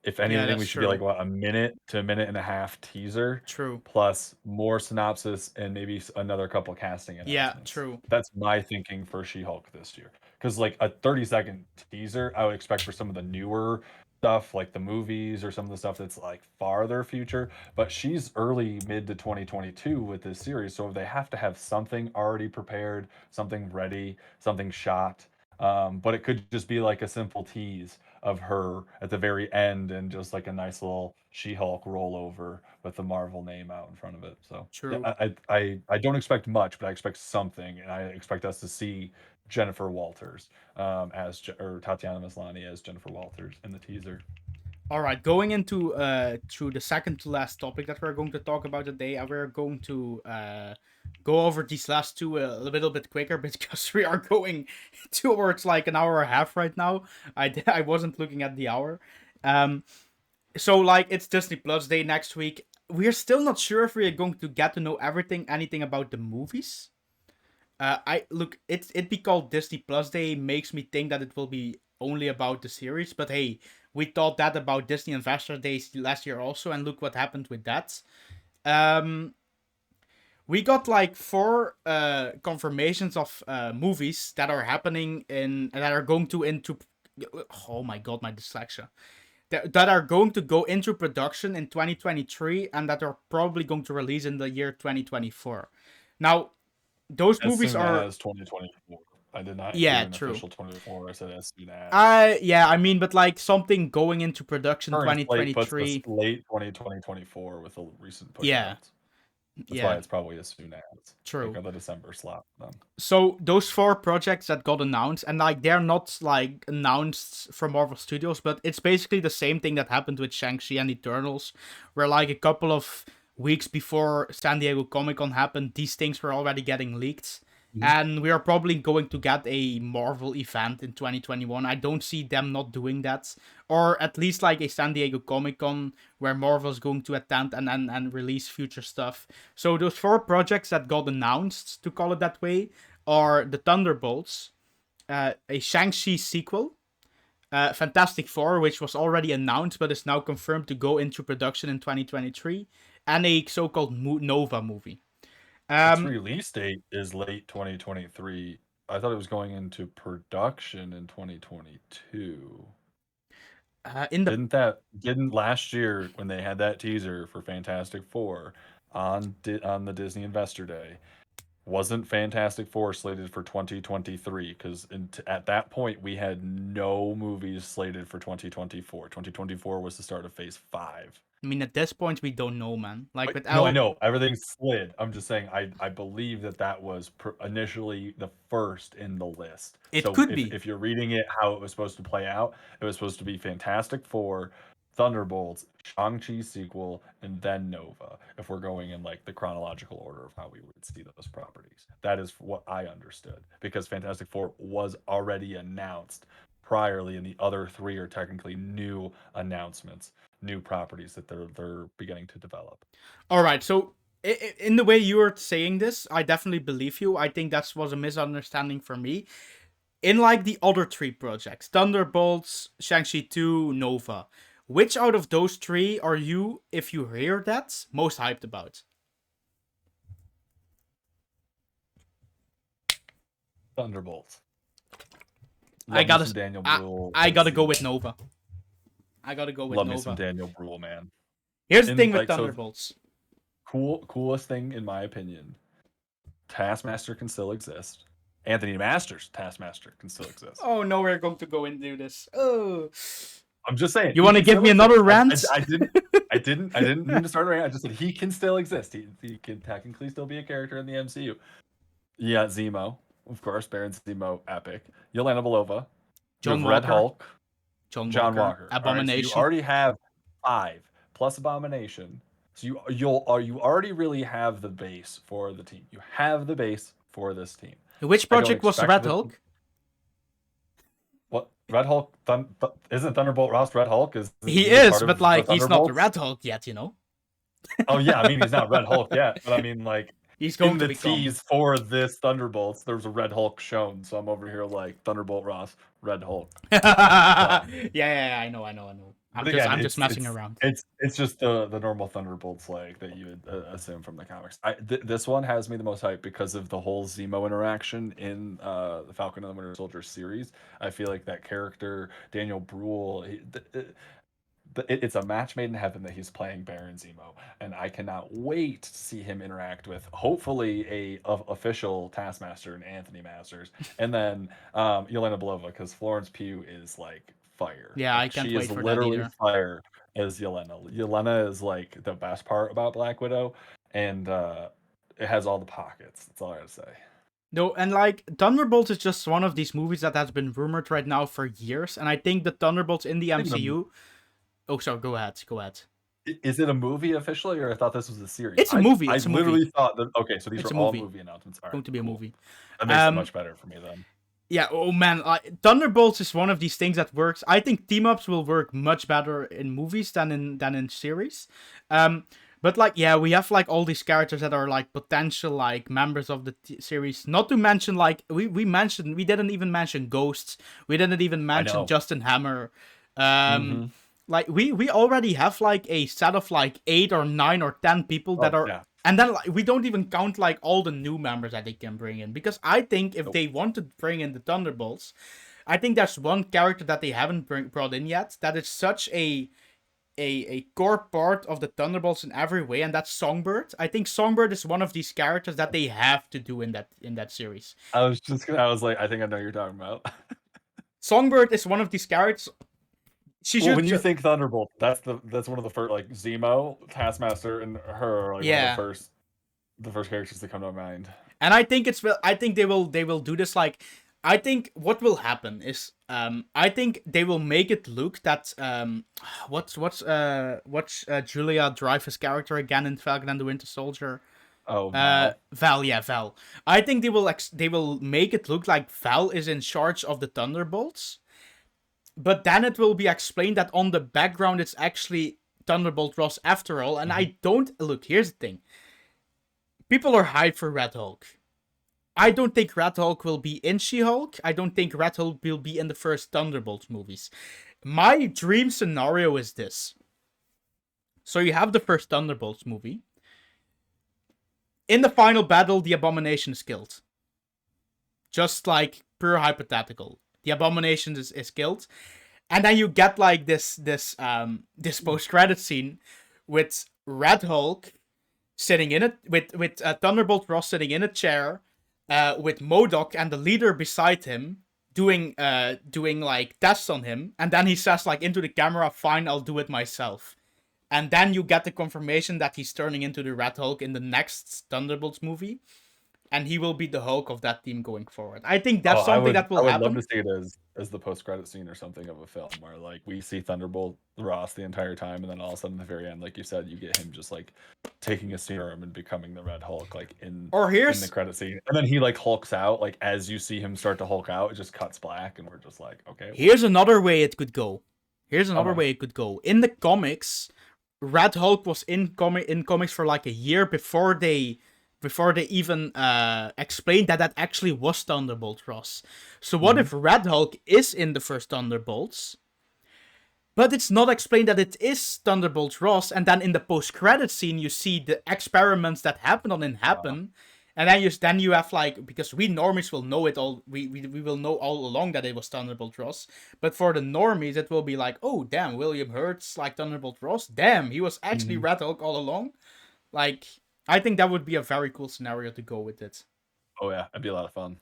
If Yeah, anything, we that's should get like true. what, a minute to a minute and a half teaser, True. plus more synopsis and maybe another couple casting Yeah, announcements. true. That's my thinking for She-Hulk this year. Because like a 30-second teaser, I would expect for some of the newer stuff, like the movies or some of the stuff that's like farther future. But she's early mid to 2022 with this series, so they have to have something already prepared, something ready, something shot. But it could just be like a simple tease of her at the very end and just like a nice little She-Hulk rollover with the Marvel name out in front of it. So yeah, True. I don't expect much, but I expect something, and I expect us to see Jennifer Walters or Tatiana Maslany as Jennifer Walters in the teaser. All right, going into through the second to last topic that we're going to talk about today, and we're going to go over these last two a little bit quicker because we are going towards like an hour and a half right now. I wasn't looking at the hour. Um, so like it's Disney Plus Day next week. We're still not sure if we're going to get to know anything about the movies. I look, it be called Disney Plus Day makes me think that it will be only about the series. But hey, we thought that about Disney Investor Days last year also, and look what happened with that. Um, we got like four confirmations of movies that are happening in that are going to into. Oh my god, my dyslexia. That are going to go into production in 2023 and that are probably going to release in the year 2024. Now, those As movies soon are. as 2024. I did not include Yeah, an true. official 24. I said as soon as. Yeah, I mean, but like something going into production Current slate puts us 2023. late 2024 with the recent Yeah, pushouts. That's why yeah, it's probably as soon as like true. on the December slot for them. So those four projects that got announced, and like they're not like announced from Marvel Studios, but it's basically the same thing that happened with Shang-Chi and Eternals, where like a couple of weeks before San Diego Comic-Con happened, these things were already getting leaked. Mhm. And we are probably going to get a Marvel event in 2021. I don't see them not doing that. Or at least like a San Diego Comic Con where Marvel is going to attend and release future stuff. So those four projects that got announced, to call it that way, are the Thunderbolts, a Shang-Chi sequel, Fantastic Four, which was already announced but is now confirmed to go into production in 2023, and a so-called Nova movie. Its Um, release date is late 2023. I thought it was going into production in 2022. in the Didn't last year when they had that teaser for Fantastic Four on the Disney Investor Day, wasn't Fantastic Four slated for 2023? Because at that point we had no movies slated for 2024. 2024 was the start of Phase 5. I mean, at this point, we don't know, man. Like, But with no, I L, know everything slid. I'm just saying I believe that was initially the first in the list. it So could if be. you're reading it how it was supposed to play out, it was supposed to be Fantastic Four, Thunderbolts, Shang-Chi sequel, and then Nova. If we're going in like the chronological order of how we would see those properties, that is what I understood because Fantastic Four was already announced priorly, and the other three are technically new announcements, new properties that they're beginning to develop. All right, so in the way you were saying this, I definitely believe you. I think that was a misunderstanding for me. In like the other three projects, Thunderbolts, Shang-Chi 2, Nova, which out of those three are you, if you hear that, most hyped about? Thunderbolts. I Love me gotta, some Daniel I, Bruhl I as gotta go with Zemo. Nova. I gotta go with Love me some Nova. Daniel Bruhl, man. Here's the thing And with like so, Thunderbolts. coolest thing in my opinion. Taskmaster can still exist. Anthony Masters Taskmaster can still exist. Oh no, we're going to go into this. Oh, I'm just saying you he want to can give still me exist. another rant? I didn't mean to start a rant. I just said he can still exist. He can technically still be a character in the MCU. Yeah, Zemo, of course, Baron Zemo, epic. Yelena Belova. You John have Red Walker. Hulk. John John Walker. Walker. All right, so you Abomination. already have 5 plus Abomination. So you already really have the base for the team. You have the base for this team. Which I don't project was expect Red the Hulk? what Red Hulk isn't Thunderbolt Ross Red Hulk? Isn't He he is, part but of the like he's not the Thunderbolts? Red Hulk yet, Oh yeah, I mean he's not Red Hulk yet, but I mean like He's in going to the become. tease for this Thunderbolts, there's a Red Hulk shown. So I'm over here like Thunderbolt Ross, Red Hulk. Yeah, I know. But again, I'm just messing around. it's just the normal Thunderbolts like that you would assume from the comics. This one has me the most hype because of the whole Zemo interaction in the Falcon and the Winter Soldier series. I feel like that character Daniel Bruhl, it's a match made in heaven that he's playing Baron Zemo, and I cannot wait to see him interact with hopefully a official Taskmaster and Anthony Masters, and then Yelena Belova because Florence Pugh is like fire. Yeah, I Like can't she wait is for that literally either. fire as Yelena. Yelena is like the best part about Black Widow, and it has all the pockets. That's all I gotta say. No, and like Thunderbolts is just one of these movies that has been rumored right now for years, and I think the Thunderbolts in the Even a MCU. Oh, sorry. Go ahead. Go ahead. Is it a movie officially, or I thought this was a series? It's a movie. I It's a movie. literally thought that. Okay, so these It's are a all movie. movie announcements. All right, Going to be a cool. movie. That makes it much better for me then. Yeah. Oh man, Thunderbolts is one of these things that works. I think team ups will work much better in movies than in series. But like yeah, we have like all these characters that are like potential like members of the series. Not to mention like we didn't even mention Ghosts. We didn't even mention Justin Hammer. Mm-hmm. Like we already have like a set of like 8 or 9 or 10 people that are. Yeah. And then like, we don't even count like all the new members that they can bring in, because I think if they want to bring in the Thunderbolts, I think there's one character that they haven't brought in yet that is such a core part of the Thunderbolts in every way, and that's Songbird. I think Songbird is one of these characters that they have to do in that series. I was like, I think I know what you're talking about. Songbird is one of these characters. When you think Thunderbolt, that's one of the first like Zemo, Taskmaster, and her are like one of the first characters that come to mind. And I think they will do this like. I think what will happen is I think they will make it look that what's Julia Dreyfus' character again in Falcon and the Winter Soldier. Oh, Val. Val. I think they will make it look like Val is in charge of the Thunderbolts, but then it will be explained that on the background it's actually Thunderbolt Ross after all. And I don't look. Here's the thing. People are hyped for Red Hulk. I don't think Red Hulk will be in She-Hulk. I don't think Red Hulk will be in the first Thunderbolts movies. My dream scenario is this. So you have the first Thunderbolts movie. In the final battle, the Abomination is killed. Just like pure hypothetical. The Abomination is killed. And then you get like this post-credit scene with Red Hulk sitting in it, with Thunderbolt Ross sitting in a chair, with MODOK and the leader beside him doing like tests on him, and then he says like into the camera, "Fine, I'll do it myself." And then you get the confirmation that he's turning into the Red Hulk in the next Thunderbolts movie, and he will be the Hulk of that team going forward. I think that's something that will happen. I would love to see it as the post-credit scene or something of a film where like we see Thunderbolt Ross the entire time, and then all of a sudden at the very end, like you said, you get him just like taking a serum and becoming the Red Hulk, like in the credit scene, and then he like hulks out. Like as you see him start to hulk out, it just cuts black, and we're just like, okay. Here's another way it could go. In the comics, Red Hulk was in comics for like a year before they even explained that actually was Thunderbolt Ross. So what if Red Hulk is in the first Thunderbolts, but it's not explained that it is Thunderbolt Ross, and then in the post-credit scene you see the experiments that happened on him happen, and then you have like, because we normies will know it all, we will know all along that it was Thunderbolt Ross, but for the normies it will be like, oh damn, William Hurt's like Thunderbolt Ross, damn, he was actually Red Hulk all along. Like, I think that would be a very cool scenario to go with it. Oh yeah, it'd be a lot of fun.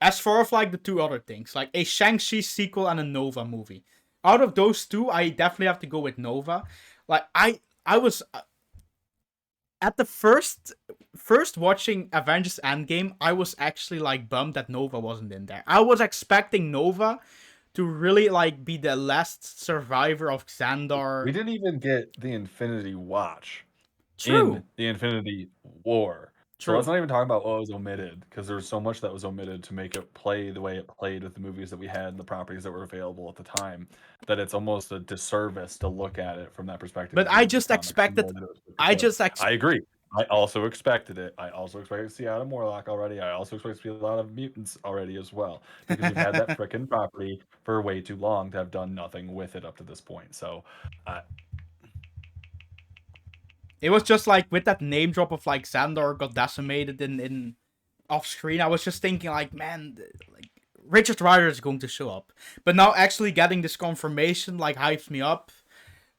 As for like the two other things, like a Shang-Chi sequel and a Nova movie. Out of those two, I definitely have to go with Nova. Like I was at the first watching Avengers Endgame, I was actually like bummed that Nova wasn't in there. I was expecting Nova to really like be the last survivor of We Xandar. didn't even get the Infinity Watch in True, the Infinity War. So let's true. not even talk about what was omitted, because there's so much that was omitted to make it play the way it played with the movies that we had and the properties that were available at the time, that it's almost a disservice to look at it from that perspective But if you I read the just comics the expected. way that it was put I together. just ex- I agree. I also expected it. I also expected to see Adam Warlock already. I also expect to see a lot of mutants already as well, because we've had that frickin' property for way too long to have done nothing with it up to this point. So, uh, It was just like with that name drop of like Xandar got decimated in off screen. I was just thinking like, man, like Richard Rider is going to show up. But now actually getting this confirmation like hypes me up.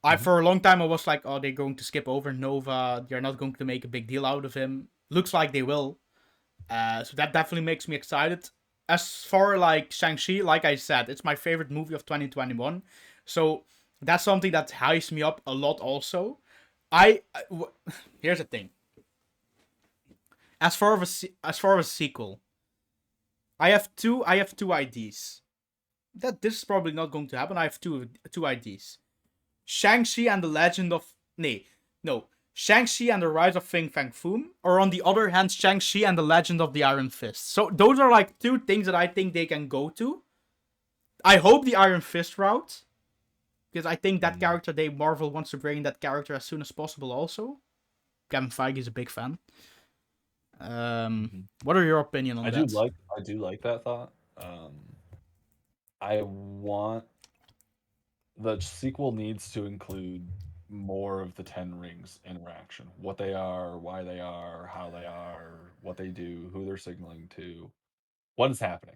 I mhm. for a long time I was like, oh, they're going to skip over Nova. They're not going to make a big deal out of him. Looks like they will. So that definitely makes me excited. As for like Shang-Chi, like I said, it's my favorite movie of 2021. So that's something that hypes me up a lot also. Here's the thing. As far as sequel, I have two ideas. That this is probably not going to happen. I have two ideas. Shang-Chi and the Legend of no. Shang-Chi and the Rise of Fin Fang Foom, or on the other hand, Shang-Chi and the Legend of the Iron Fist. So those are like two things that I think they can go to. I hope the Iron Fist route, because I think that Mm. character Marvel wants to bring that character as soon as possible. Also, Kevin Feige is a big fan. Mhm. What are your opinion on that? I do like that thought. I want the sequel needs to include more of the Ten Rings interaction. What they are, why they are, how they are, what they do, who they're signaling to, what is happening.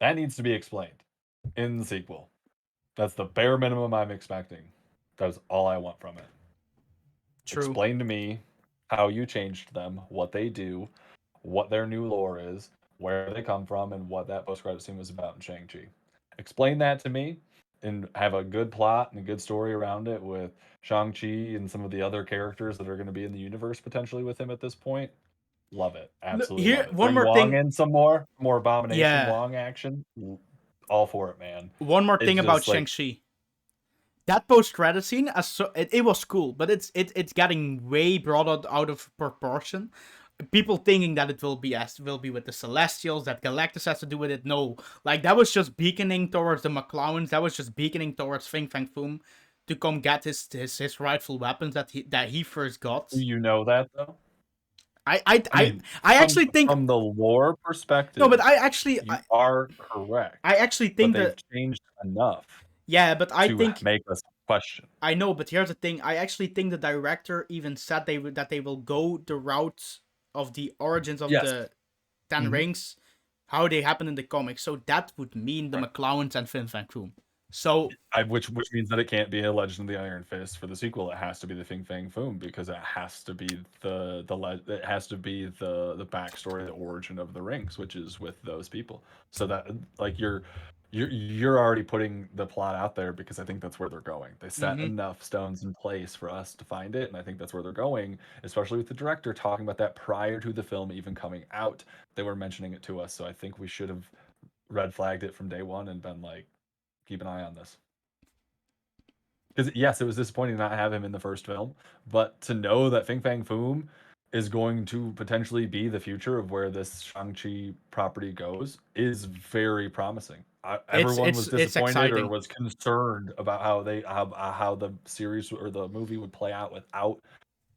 That needs to be explained in the sequel. That's the bare minimum I'm expecting. That's all I want from it. True. Explain to me how you changed them, what they do, what their new lore is, where they come from, and what that post-credit scene was about in Shang-Chi. Explain that to me and have a good plot and a good story around it with Shang-Chi and some of the other characters that are going to be in the universe potentially with him at this point. Love it. Look, Absolutely here, love it. one Bring more Wong thing. in some more Abomination Yeah, Wong action. All for it, man. one more It's thing about just like Shang-Chi. That post-credit scene, it was cool, but it's getting way brought out of proportion. People thinking that it will be with the Celestials, that Galactus has to do with it. No, like that was just beaconing towards the McClowns. That was just beaconing towards Fing Fang Foom to come get his rightful weapons that he first got. do you know that though? I I I I mean, I actually think from the lore no, but perspective, I actually you are correct, I actually but think they've that changed enough yeah, but I to think make us question. I know, but here's the thing. I actually think the director even said that they will go the route of the origins of Yes. the Ten Mhm. Rings, how they happen in the comics. So that would mean the Right. McClowns and Fin Fang Foom. So Which means that it can't be a Legend of the Iron Fist for the sequel. It has to be the Fing Fang Foom, because it has to be it has to be the backstory, the origin of the rings, which is with those people. So that like you're already putting the plot out there, because I think that's where they're going. They set mhm. enough stones in place for us to find it, and I think that's where they're going, especially with the director talking about that prior to the film even coming out. They were mentioning it to us, so I think we should have red flagged it from day one and been like, keep an eye on this. Because yes, it was disappointing to not have him in the first film, but to know that Fing Fang Foom is going to potentially be the future of where this Shang-Chi property goes is very promising. It's Everyone it's was it's disappointed or exciting. was concerned about how the series or the movie would play out without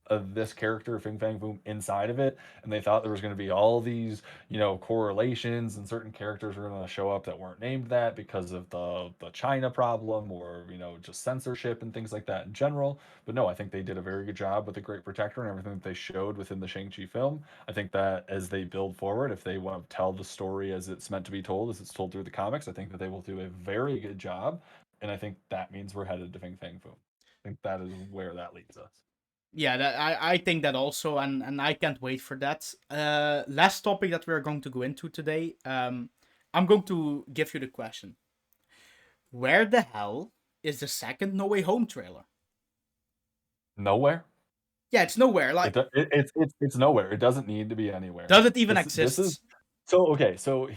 of this character Fing Fang Boom inside of it, and they thought there was going to be all these, correlations, and certain characters were going to show up that weren't named that because of the China problem, or just censorship and things like that in general. But no, I think they did a very good job with the Great Protector and everything that they showed within the Shang-Chi film. I think that as they build forward, if they want to tell the story as it's meant to be told, as it's told through the comics, I think that they will do a very good job, and I think that means we're headed to Fing Fang Boom. I think that is where that leads us. Yeah, I think that also, and I can't wait for that. Last topic that we're going to go into today. I'm going to give you the question: where the hell is the second No Way Home trailer? Nowhere. Yeah, it's nowhere. It, Like, it's nowhere. It doesn't need to be anywhere. does it even This is exist? so okay. So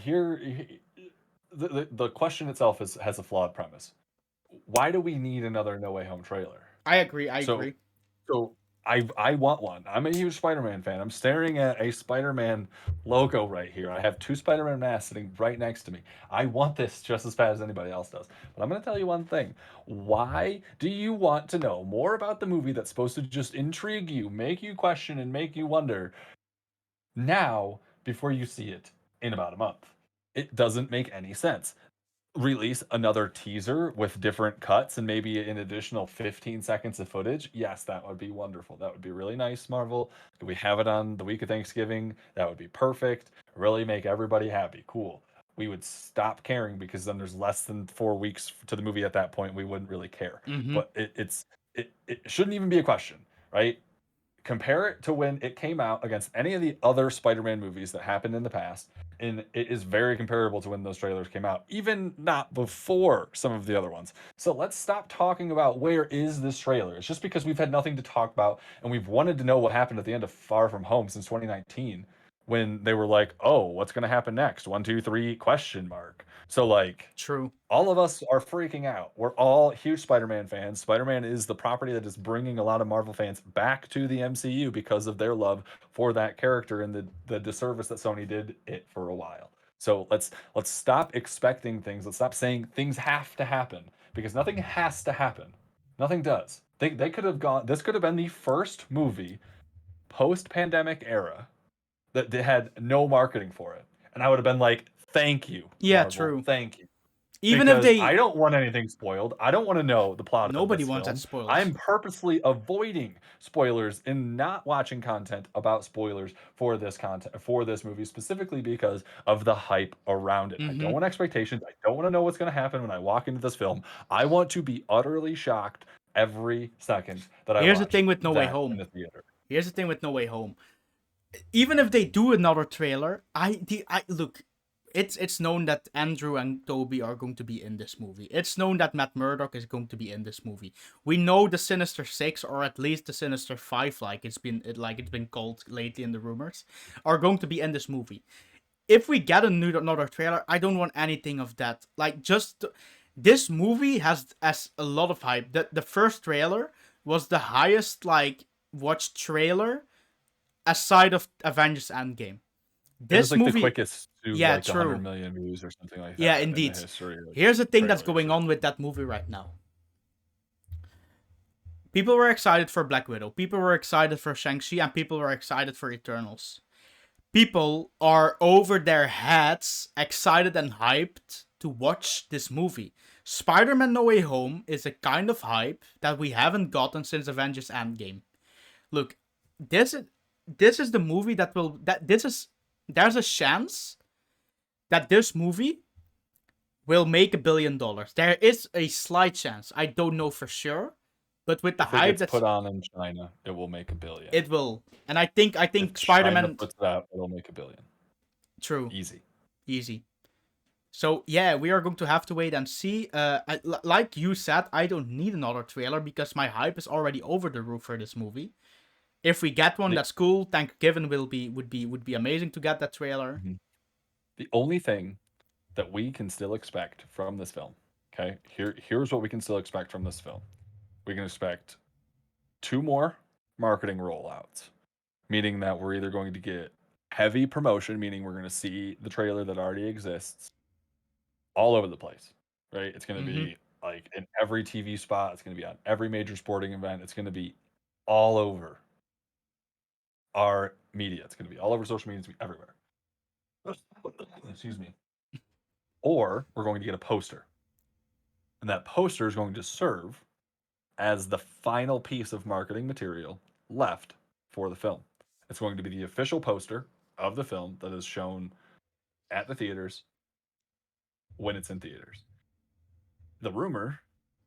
the question itself has a flawed premise. Why do we need another No Way Home trailer? I agree. I So agree. so I want one. I'm a huge Spider-Man fan. I'm staring at a Spider-Man logo right here. I have two Spider-Man masks sitting right next to me. I want this just as bad as anybody else does. But I'm going to tell you one thing. Why do you want to know more about the movie that's supposed to just intrigue you, make you question, and make you wonder now before you see it in about a month? It doesn't make any sense. Release another teaser with different cuts and maybe an additional 15 seconds of footage, yes, that would be wonderful. That would be really nice, Marvel. Could we have it on the week of Thanksgiving? That would be perfect. Really make everybody happy. Cool. We would stop caring because then there's less than 4 weeks to the movie at that point. We wouldn't really care. Mm-hmm. But it shouldn't even be a question, right? Compare it to when it came out against any of the other Spider-Man movies that happened in the past, and it is very comparable to when those trailers came out, even not before some of the other ones. So let's stop talking about where is this trailer. It's just because we've had nothing to talk about and we've wanted to know what happened at the end of Far From Home since 2019 when they were like, "Oh, what's going to happen next? 1, 2, 3 question mark." So like True. all of us are freaking out. We're all huge Spider-Man fans. Spider-Man is the property that is bringing a lot of Marvel fans back to the MCU because of their love for that character and the disservice that Sony did it for a while. So let's stop expecting things. Let's stop saying things have to happen because nothing has to happen. Nothing does. They could have gone. This could have been the first movie post-pandemic era that they had no marketing for it, and I would have been like, "Thank you, Yeah, Marvel. true. Thank you." Even if Because I they, don't want anything spoiled. I don't want to know the plot of nobody this wants that film. spoiled. I'm purposely avoiding spoilers and not watching content about spoilers for this content for this movie specifically because of the hype around it. I Mm-hmm. don't want expectations. I don't want to know what's going to happen when I walk into this film. I want to be utterly shocked every second that I Here's the watch thing with No Way that in Home. the theater. Here's the thing with No Way Home. Even if they do another trailer, I look, it's known that Andrew and Toby are going to be in this movie. It's known that Matt Murdock is going to be in this movie. We know the Sinister Six, or at least the Sinister Five, like it's been called lately in the rumors, are going to be in this movie. If we get another trailer, I don't want anything of that. Like, just this movie has a lot of hype. The first trailer was the highest like watched trailer aside of Avengers Endgame. It is This like the movie, quickest to yeah, like 100 true. million views or something like Yeah, that in the indeed. history of Here's the thing that's trailers. going on with that movie right now. People were excited for Black Widow. People were excited for Shang-Chi, and people were excited for Eternals. People are over their heads, excited and hyped to watch this movie. Spider-Man No Way Home is a kind of hype that we haven't gotten since Avengers Endgame. Look, this is the movie that will that this is there's a chance that this movie will make $1 billion. There is a slight chance. I don't know for sure, but with the If it hype gets that's put on in China, it will make $1 billion. it will, and I think If China Spider-Man. puts it out, it'll make $1 billion. True, Easy. easy. So yeah, we are going to have to wait and see. Like you said, I don't need another trailer because my hype is already over the roof for this movie. If we get one, The, that's cool. Thanksgiving would be amazing to get that trailer. Mhm. The only thing that we can still expect from this film, okay? Here's what we can still expect from this film. We can expect 2 more marketing rollouts, meaning that we're either going to get heavy promotion, meaning we're going to see the trailer that already exists all over the place, right? It's going to Mm-hmm. be like in every TV spot. It's going to be on every major sporting event. It's going to be all over our media. It's going to be all over social media. It's going to be everywhere. Excuse me. Or we're going to get a poster. And that poster is going to serve as the final piece of marketing material left for the film. It's going to be the official poster of the film that is shown at the theaters when it's in theaters. The rumor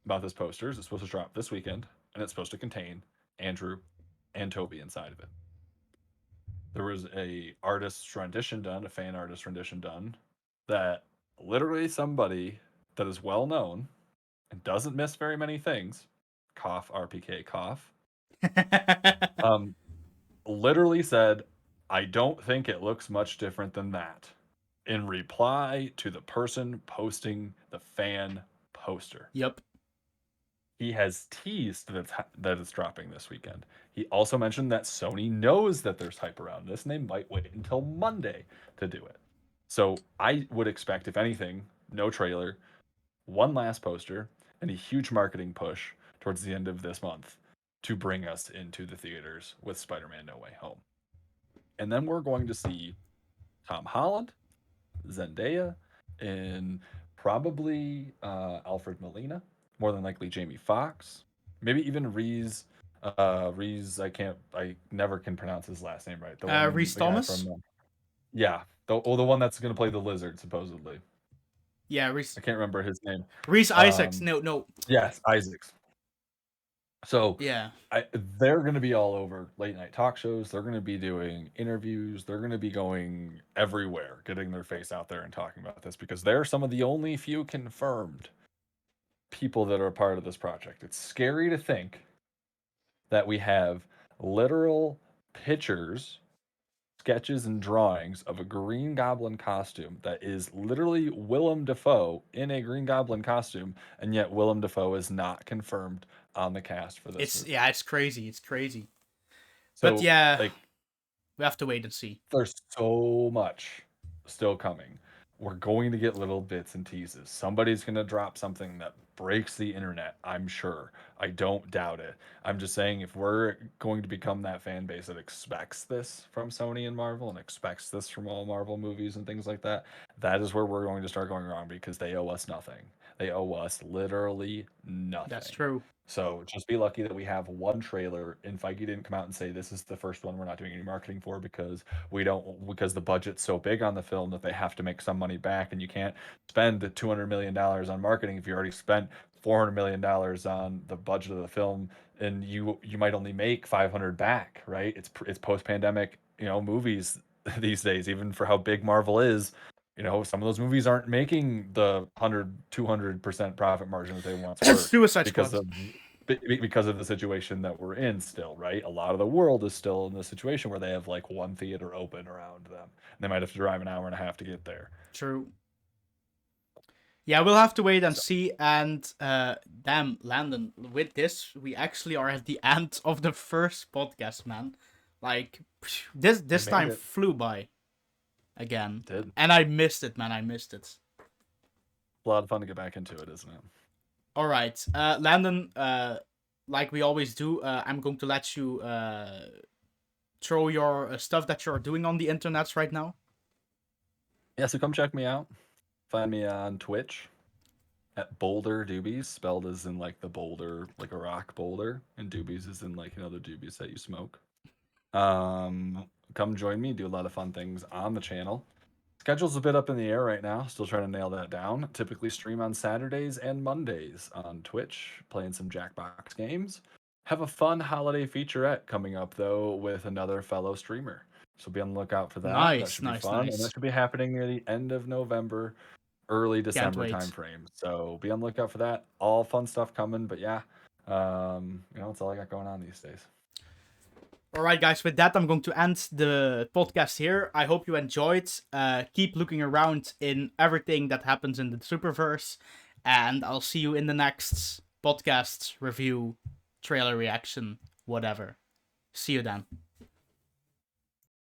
about this poster is it's supposed to drop this weekend, and it's supposed to contain Andrew and Toby inside of it. There was a artist's rendition done, a fan artist rendition done, that literally somebody that is well known and doesn't miss very many things, cough RPK cough, literally said, "I don't think it looks much different than that." in reply to the person posting the fan poster. Yep. He has teased that it's dropping this weekend. He also mentioned that Sony knows that there's hype around this and they might wait until Monday to do it. So I would expect, if anything, no trailer, one last poster, and a huge marketing push towards the end of this month to bring us into the theaters with Spider-Man No Way Home. And then we're going to see Tom Holland, Zendaya, and probably Alfred Molina, more than likely Jamie Foxx, maybe even Reese. Reese, I never can pronounce his last name right. Reese The guy Thomas. from, yeah, the one that's gonna play the lizard supposedly. Yeah, Reese. I can't remember his name. Reese Isaacs. No. Yes, Isaacs. So Yeah. they're going to be all over late night talk shows. They're going to be doing interviews. They're going to be going everywhere, getting their face out there and talking about this because they're some of the only few confirmed people that are a part of this project. It's scary to think that we have literal pictures, sketches, and drawings of a Green Goblin costume that is literally Willem Dafoe in a Green Goblin costume, and yet Willem Dafoe is not confirmed on the cast for this movie. It's crazy. It's crazy. But So, yeah, like, we have to wait and see. there's so much still coming. We're going to get little bits and teases. Somebody's going to drop something that breaks the internet, I'm sure. I don't doubt it. I'm just saying, if we're going to become that fan base that expects this from Sony and Marvel and expects this from all Marvel movies and things like that, that is where we're going to start going wrong because they owe us nothing. They owe us literally nothing. That's true. So just be lucky that we have one trailer and Feige didn't come out and say this is the first one we're not doing any marketing for because because the budget's so big on the film that they have to make some money back and you can't spend $200 million on marketing if you already spent $400 million on the budget of the film and you might only make 500 back, right? It's post-pandemic, movies these days, even for how big Marvel is. Some of those movies aren't making the 100-200% profit margin that they once were Suicide because Squad. of because of the situation that we're in still, right? A lot of the world is still in the situation where they have like one theater open around them. And they might have to drive an hour and a half to get there. True. Yeah, we'll have to wait and So, see. And damn, Landon, with this, we actually are at the end of the first podcast, man. Like this made time it. flew by again. Did. And I missed it, man. I missed it. A lot of fun to get back into it, isn't it? All right, Landon. Like we always do, I'm going to let you throw your stuff that you're doing on the internets right now. Yeah, so come check me out. Find me on Twitch at Boulder Doobies, spelled as in like the boulder, like a rock boulder, and doobies is in like the doobies that you smoke. Come join me, do a lot of fun things on the channel. Schedule's a bit up in the air right now, still trying to nail that down. Typically stream on Saturdays and Mondays on Twitch, playing some Jackbox games. Have a fun holiday featurette coming up though with another fellow streamer. So be on the lookout for that. That Nice, should be nice, fun. nice. And that should be happening near the end of November, early December wait. timeframe. So be on the lookout for that. All fun stuff coming. But yeah, that's all I got going on these days. All right, guys. With that, I'm going to end the podcast here. I hope you enjoyed. Keep looking around in everything that happens in the Superverse, and I'll see you in the next podcast review, trailer reaction, whatever. See you then.